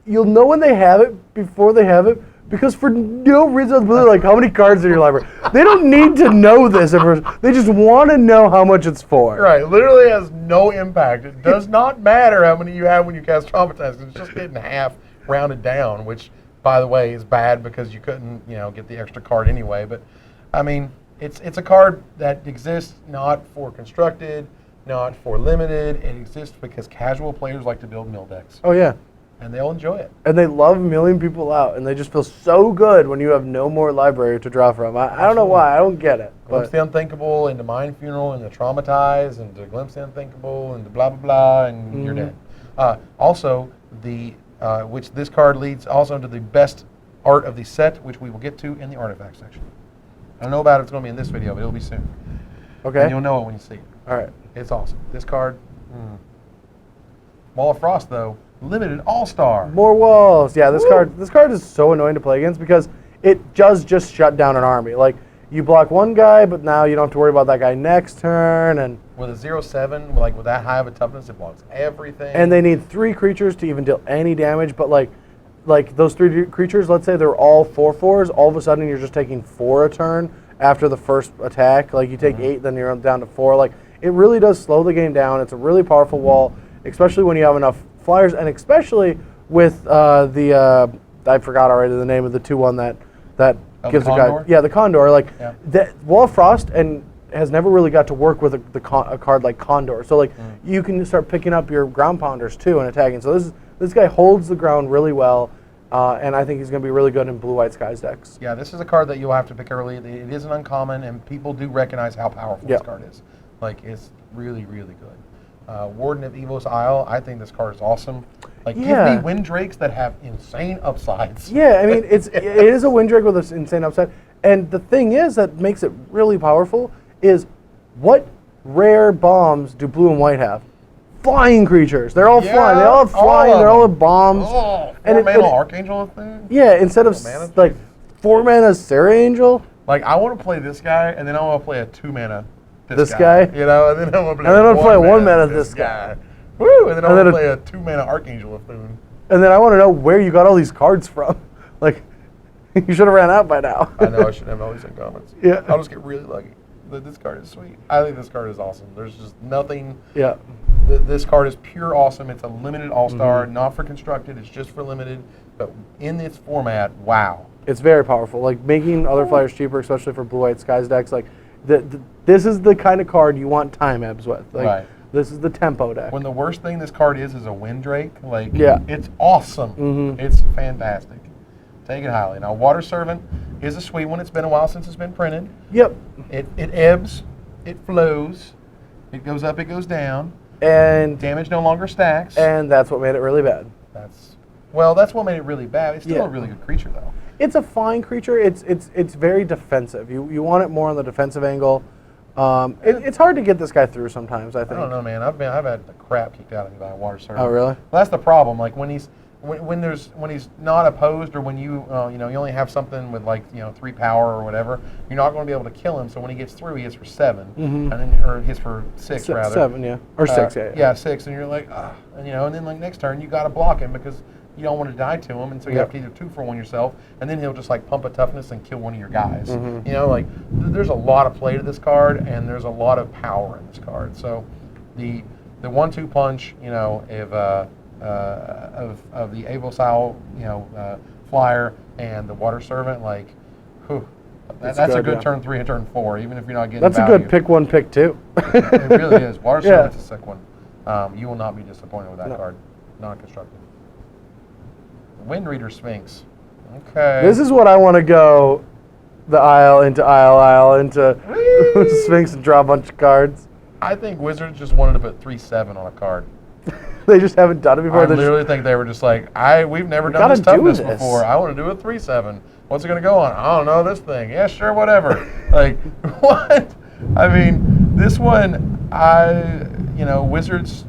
you'll know when they have it before they have it. Because for no reason, like, how many cards are in your library? They don't need to know this. They just want to know how much it's for. Right. Literally has no impact. It does not matter how many you have when you cast Traumatize. It's just getting half rounded down, which, by the way, is bad because you couldn't, get the extra card anyway. But, I mean, it's a card that exists not for constructed, not for limited. It exists because casual players like to build mill decks. Oh, yeah. And they'll enjoy it. And they love milling people out, and they just feel so good when you have no more library to draw from. I don't know why. I don't get it. Glimpse the Unthinkable into Mind Funeral into Traumatize into Glimpse the Unthinkable into blah, blah, blah, and you're dead. Also, which this card leads also into the best art of the set, which we will get to in the artifact section. I don't know about it. It's going to be in this video, but it'll be soon. Okay. And you'll know it when you see it. All right. It's awesome. This card, Wall of Frost, though. Limited All-Star. More walls. Yeah, this card is so annoying to play against because it does just shut down an army. Like, you block one guy, but now you don't have to worry about that guy next turn. And with a 0/7, like with that high of a toughness, it blocks everything. And they need 3 creatures to even deal any damage. But like those 3 creatures, let's say they're all 4/4s. All of a sudden, you're just taking 4 a turn after the first attack. Like you take 8, then you're down to 4. Like it really does slow the game down. It's a really powerful wall, especially when you have enough flyers, and especially with I forgot already the name of the 2/1 that gives a guy. Yeah, the Condor. Like the Wall of Frost and has never really got to work with a card like Condor. So like you can start picking up your ground pounders too and attacking. So this guy holds the ground really well, and I think he's going to be really good in Blue-White Skies decks. Yeah, this is a card that you'll have to pick early. It is an uncommon, and people do recognize how powerful this card is. Like it's really, really good. Warden of Evos Isle, I think this card is awesome. Like, give me Windrakes that have insane upsides. Yeah, I mean, it is a Windrake with an insane upside. And the thing is that makes it really powerful is what rare bombs do blue and white have? Flying creatures. They're all flying. They all have flying. They all have bombs. Oh, 4-mana Archangel thing? Yeah, instead of like 4-mana Serra Angel. Like, I want to play this guy, and then I want to play a 2-mana this guy. And then I'm going to play a 1-mana this guy. Woo! And then I'm going to play a 2-mana Archangel of Thune. And then I want to know where you got all these cards from. Like, you should have ran out by now. I know, I should have all these in comments. Yeah. I'll just get really lucky. This card is sweet. I think this card is awesome. There's just nothing. Yeah. This card is pure awesome. It's a limited all-star, not for constructed. It's just for limited. But in this format, wow. It's very powerful. Like, making other flyers cheaper, especially for Blue-White Skies decks, like, this is the kind of card you want time ebbs with. Like, this is the tempo deck. When the worst thing this card is a Windrake, like, it's awesome. It's fantastic. Take it highly. Now, Water Servant is a sweet one. It's been a while since it's been printed. Yep. It ebbs. It flows. It goes up. It goes down. And damage no longer stacks. And that's what made it really bad. That's what made it really bad. It's still a really good creature, though. It's a fine creature. It's very defensive. You want it more on the defensive angle. It's hard to get this guy through sometimes, I think. I don't know, man. I've had the crap kicked out of me by a water servant. Oh, really? Well, that's the problem. Like when he's not opposed, or when you you only have something with 3 power or whatever, you're not going to be able to kill him. So when he gets through, he hits for 7, and then or hits for 6 rather. 7, yeah, or 6, yeah. Yeah, 6, and you're like, and then next turn you got to block him because you don't want to die to him, and so you have to either 2-for-1 yourself, and then he'll just pump a toughness and kill one of your guys. There's a lot of play to this card, and there's a lot of power in this card. So the 1-2 punch, of the Evos style, flyer and the water servant, that's a good turn 3 and turn 4, even if you're not getting That's value. a good pick 1, pick 2. It really is. Water servant's a sick one. You will not be disappointed with that card. Non-constructed. Windreader Sphinx. Okay. This is what I want to go the aisle into Sphinx and draw a bunch of cards. I think Wizards just wanted to put 3/7 on a card. They just haven't done it before. I literally think they were just like, we've never done this toughness before. I want to do a 3/7. What's it going to go on? I don't know, this thing. Yeah, sure, whatever. What? I mean, this one, Wizards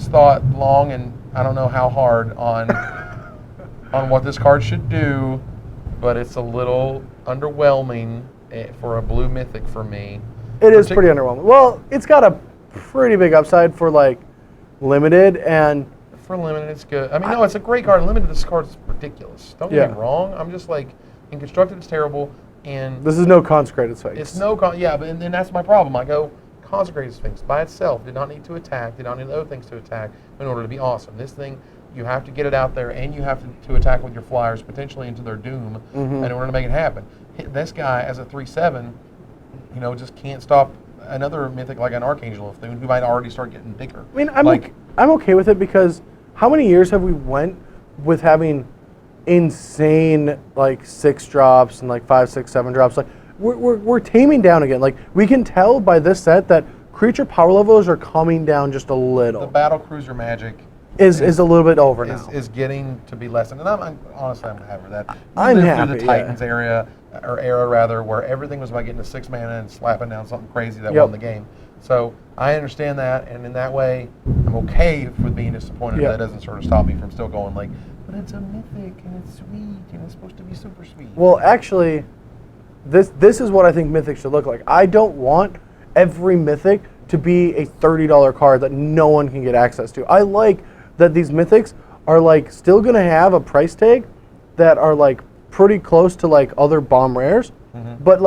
thought long and I don't know how hard on what this card should do, but it's a little underwhelming for a blue mythic for me. It is pretty underwhelming. Well, it's got a pretty big upside for limited, and for limited it's good. I mean, no, it's a great card. Limited, this card is ridiculous. Don't get me wrong. I'm just in constructed it's terrible, and this is no Consecrated Sphinx. It's no but and that's my problem. I go Consecrated Sphinx by itself did not need to attack, did not need other things to attack in order to be awesome. This thing, you have to get it out there, and you have to attack with your flyers potentially into their doom in order to make it happen. This guy as a 3/7, just can't stop another mythic like an Archangel of Thune who might already start getting bigger. I mean, I'm okay with it because how many years have we went with having insane 6 drops and 5, 6, 7 drops? We're taming down again. We can tell by this set that creature power levels are coming down just a little. The battle cruiser magic is a little bit over now. Is getting to be lessened, and I'm honestly happy with that. I'm happy. The Titans era where everything was about getting to 6 mana and slapping down something crazy that won the game. So I understand that, and in that way, I'm okay with being disappointed. That doesn't sort of stop me from still going but it's a mythic and it's sweet and it's supposed to be super sweet. Well, actually, this is what I think mythic should look like. I don't want every mythic to be a $30 card that no one can get access to. I like that these mythics are still going to have a price tag that are pretty close to other bomb rares, but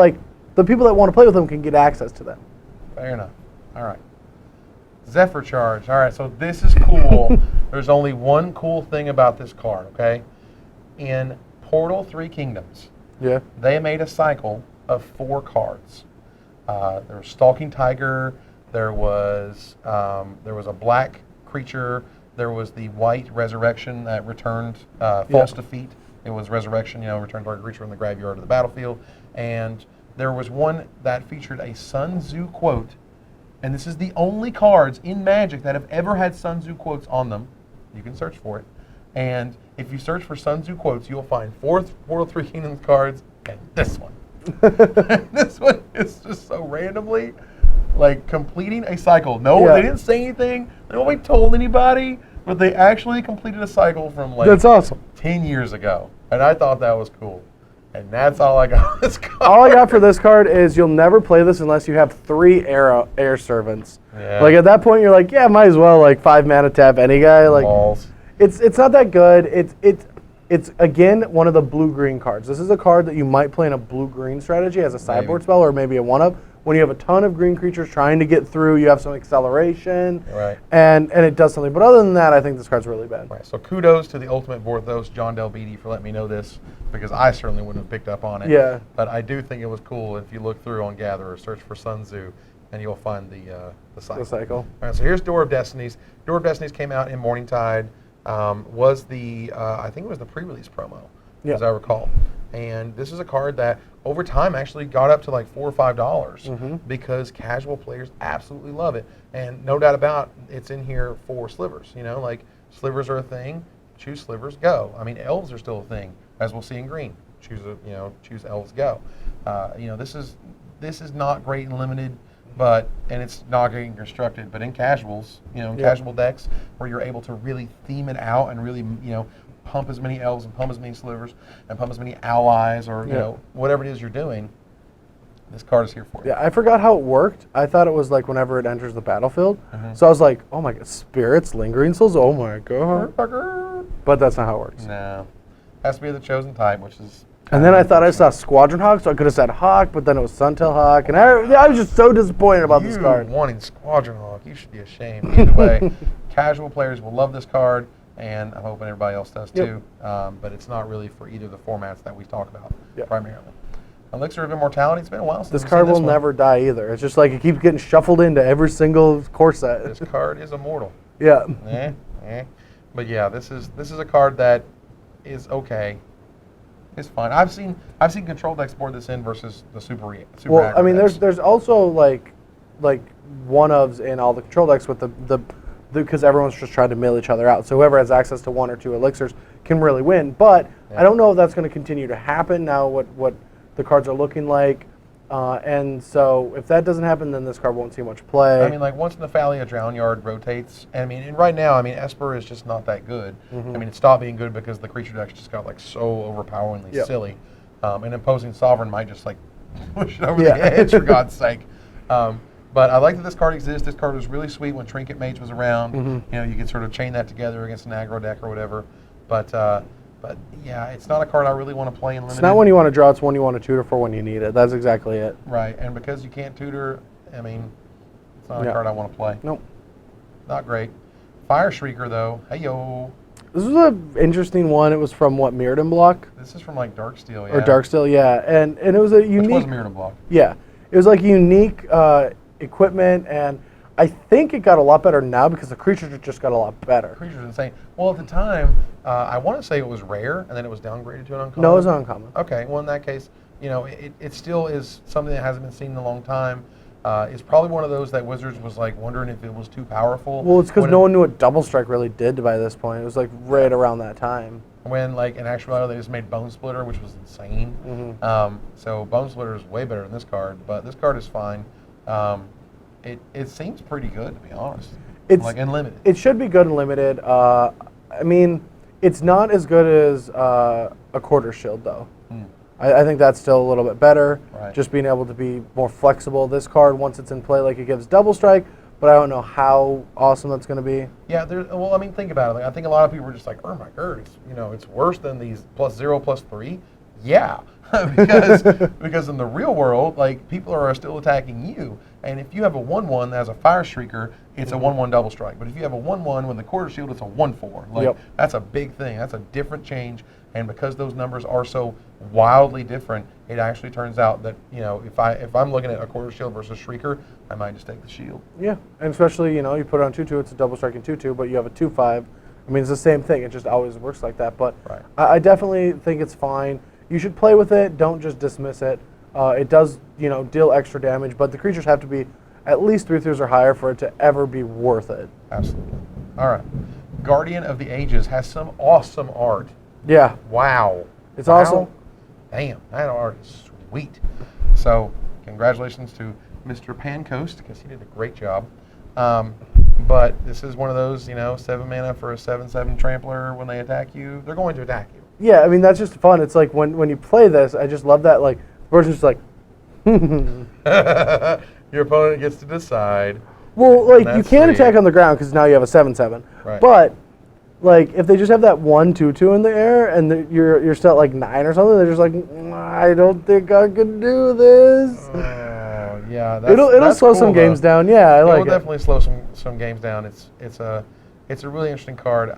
the people that want to play with them can get access to them. Fair enough. All right. Zephyr Charge. All right, so this is cool. There's only one cool thing about this card, okay? In Portal 3 Kingdoms, they made a cycle of 4 cards. There was Stalking Tiger, there was a black creature, there was the white Resurrection that returned False Defeat. It was Resurrection, returned target creature from the graveyard to the battlefield. And there was one that featured a Sun Tzu quote. And this is the only cards in Magic that have ever had Sun Tzu quotes on them. You can search for it. And if you search for Sun Tzu quotes, you'll find 4 Portal 3 Kingdoms cards and this one. This one is just so randomly completing a cycle. No, they didn't say anything. Nobody told anybody. But they actually completed a cycle from that's awesome. 10 years ago. And I thought that was cool. And that's all I got on this card. All I got for this card is you'll never play this unless you have 3 air servants. Yeah. At that point you're might as well 5 mana tap any guy. Balls. It's not that good. It's again one of the blue-green cards. This is a card that you might play in a blue-green strategy as a sideboard spell or maybe a 1-up. When you have a ton of green creatures trying to get through, you have some acceleration, and it does something. But other than that, I think this card's really bad. Right. So kudos to the Ultimate Vorthos, John Del Beatty, for letting me know this, because I certainly wouldn't have picked up on it. Yeah. But I do think it was cool if you look through on Gatherer, search for Sun Tzu, and you'll find the cycle. The cycle. All right. So here's Door of Destinies. Door of Destinies came out in Morningtide. Was the I think it was the pre-release promo, as I recall. And this is a card that over time actually got up to $4 or $5 because casual players absolutely love it. And no doubt about it's in here for slivers. Slivers are a thing. Choose slivers, go. I mean, elves are still a thing, as we'll see in green. Choose elves, go. This is not great in limited. and it's not getting constructed. But in casuals, in casual decks where you're able to really theme it out and really, pump as many elves and pump as many slivers and pump as many allies or whatever it is you're doing, this card is here for you. Yeah, I forgot how it worked. I thought it was like whenever it enters the battlefield. So I was like, oh my god, spirits, lingering souls, oh my god. But that's not how it works. No. Has to be the chosen type, which is... And then I thought I saw Squadron Hawk, so I could have said Hawk, but then it was Suntail Hawk, and I was just so disappointed about this card. Wanting Squadron Hawk, you should be ashamed. Either way, casual players will love this card, and I'm hoping everybody else does too. But it's not really for either of the formats that we talk about primarily. Elixir of Immortality, it's been a while since this card will never die either. It's just like it keeps getting shuffled into every single core set. This card is immortal. Yeah. But yeah, this is a card that is okay. It's fine. I've seen control decks board this in versus the super well, I mean, decks. there's also like one-ofs in all the control decks with the because everyone's just trying to mill each other out. So whoever has access to 1 or 2 elixirs can really win. But I don't know if that's going to continue to happen now. What the cards are looking like. And so if that doesn't happen, then this card won't see much play. I mean, like once Nephalia Drownyard rotates, and right now, Esper is just not that good. It stopped being good because the creature decks just got like so overpoweringly silly. And Imposing Sovereign might just like push it over the edge, for God's sake. But I like that this card exists. This card was really sweet when Trinket Mage was around. You could sort of chain that together against an aggro deck or whatever. But yeah, it's not a card I really want to play in limited. It's not one you want to draw. It's one you want to tutor for when you need it. That's exactly it. Right, and because you can't tutor, it's not a card I want to play. Nope. Not great. Fire Shrieker, though. Hey-yo. This was an interesting one. It was from, what, Mirrodin block? This is from, like, Darksteel, Or Darksteel, yeah. And it was a unique... Which was Mirrodin block. Yeah. It was, like, unique equipment, and I think it got a lot better now because the creatures just got a lot better. The creature's insane. Well, at the time, I want to say it was rare, and then it was downgraded to an uncommon. No, it was an uncommon. Okay, well, in that case, it still is something that hasn't been seen in a long time. It's probably one of those that Wizards was, like, wondering if it was too powerful. Well, it's because no one knew what Double Strike really did by this point. It was, like, right around that time. When, like, in actuality, they just made Bone Splitter, which was insane. So Bone Splitter is way better than this card, but this card is fine. It seems pretty good, to be honest. It's like unlimited. It should be good and limited. It's not as good as a Quarter Shield, though. I think that's still a little bit better. Right. Just being able to be more flexible. This card, once it's in play, like it gives Double Strike, but I don't know how awesome that's going to be. Yeah, think about it. Like, I think a lot of people are just like, oh my god, it's worse than these +0, +3. Yeah, because in the real world, like, people are still attacking you. And if you have a 1/1 that has a Fire Shrieker, it's a 1/1 Double Strike. But if you have a 1/1 with a Quarter Shield, it's a 1/4. Like, that's a big thing. That's a different change. And because those numbers are so wildly different, it actually turns out that, if I'm looking at a Quarter Shield versus Shrieker, I might just take the shield. Yeah, and especially, you put it on 2/2, it's a Double Strike and 2/2, but you have a 2/5. It's the same thing. It just always works like that. But I definitely think it's fine. You should play with it. Don't just dismiss it. It does, deal extra damage, but the creatures have to be at least 3/3 or higher for it to ever be worth it. Absolutely. All right. Guardian of the Ages has some awesome art. Yeah. Wow. It's awesome. Damn, that art is sweet. So, congratulations to Mr. Pancoast, because he did a great job. But this is one of those, 7 mana for a 7/7 trampler. When they attack you, they're going to attack you. Yeah, that's just fun. It's like when you play this, I just love that, like, the person's just like, your opponent gets to decide. Well, like, you can attack on the ground because now you have a 7/7. Right. But, like, if they just have that 1/2/2 in the air and you're still at, like, 9 or something, they're just like, I don't think I can do this. Yeah, it'll slow some games down. Yeah, I like it. It'll definitely slow some games down. It's a really interesting card.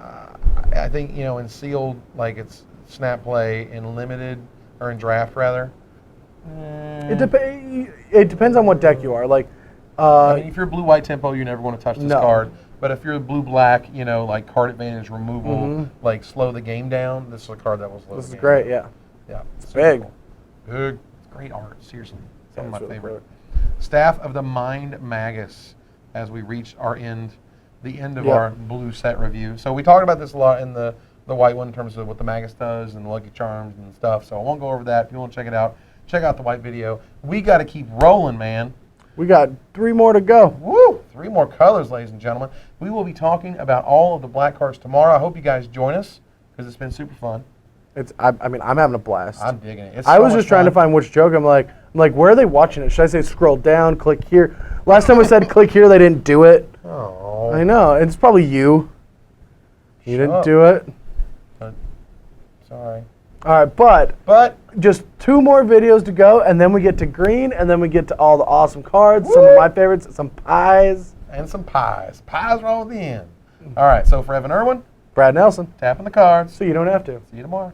I think, in sealed, like, it's snap play, in limited, or in draft rather. It depends on what deck you are. Like, if you're blue-white tempo, you never want to touch this card. But if you're blue-black, like card advantage removal, like slow the game down, this is a card that will slow the game down. This is great, yeah. Yeah. It's big. Cool. Big. It's great art, seriously. Some of my really favorite. cool. Staff of the Mind Magus, as we reach the end of our blue set review. So we talked about this a lot in the white one in terms of what the Magus does and the Lucky Charms and stuff. So I won't go over that. If you want to check it out, check out the white video. We got to keep rolling, man. We got 3 more to go. Woo! 3 more colors, ladies and gentlemen. We will be talking about all of the black cards tomorrow. I hope you guys join us because it's been super fun. I mean, I'm having a blast. I'm digging it. I was just trying to find which joke. I'm like, where are they watching it? Should I say scroll down, click here? Last time I said click here, they didn't do it. Oh. I know. It's probably you. You didn't do it. Sorry. All right, but just 2 more videos to go, and then we get to green, and then we get to all the awesome cards, some of my favorites, some pies. And some pies. Pies roll at the end. All right, so for Evan Irwin, Brad Nelson. tapping the cards. So you don't have to. See you tomorrow.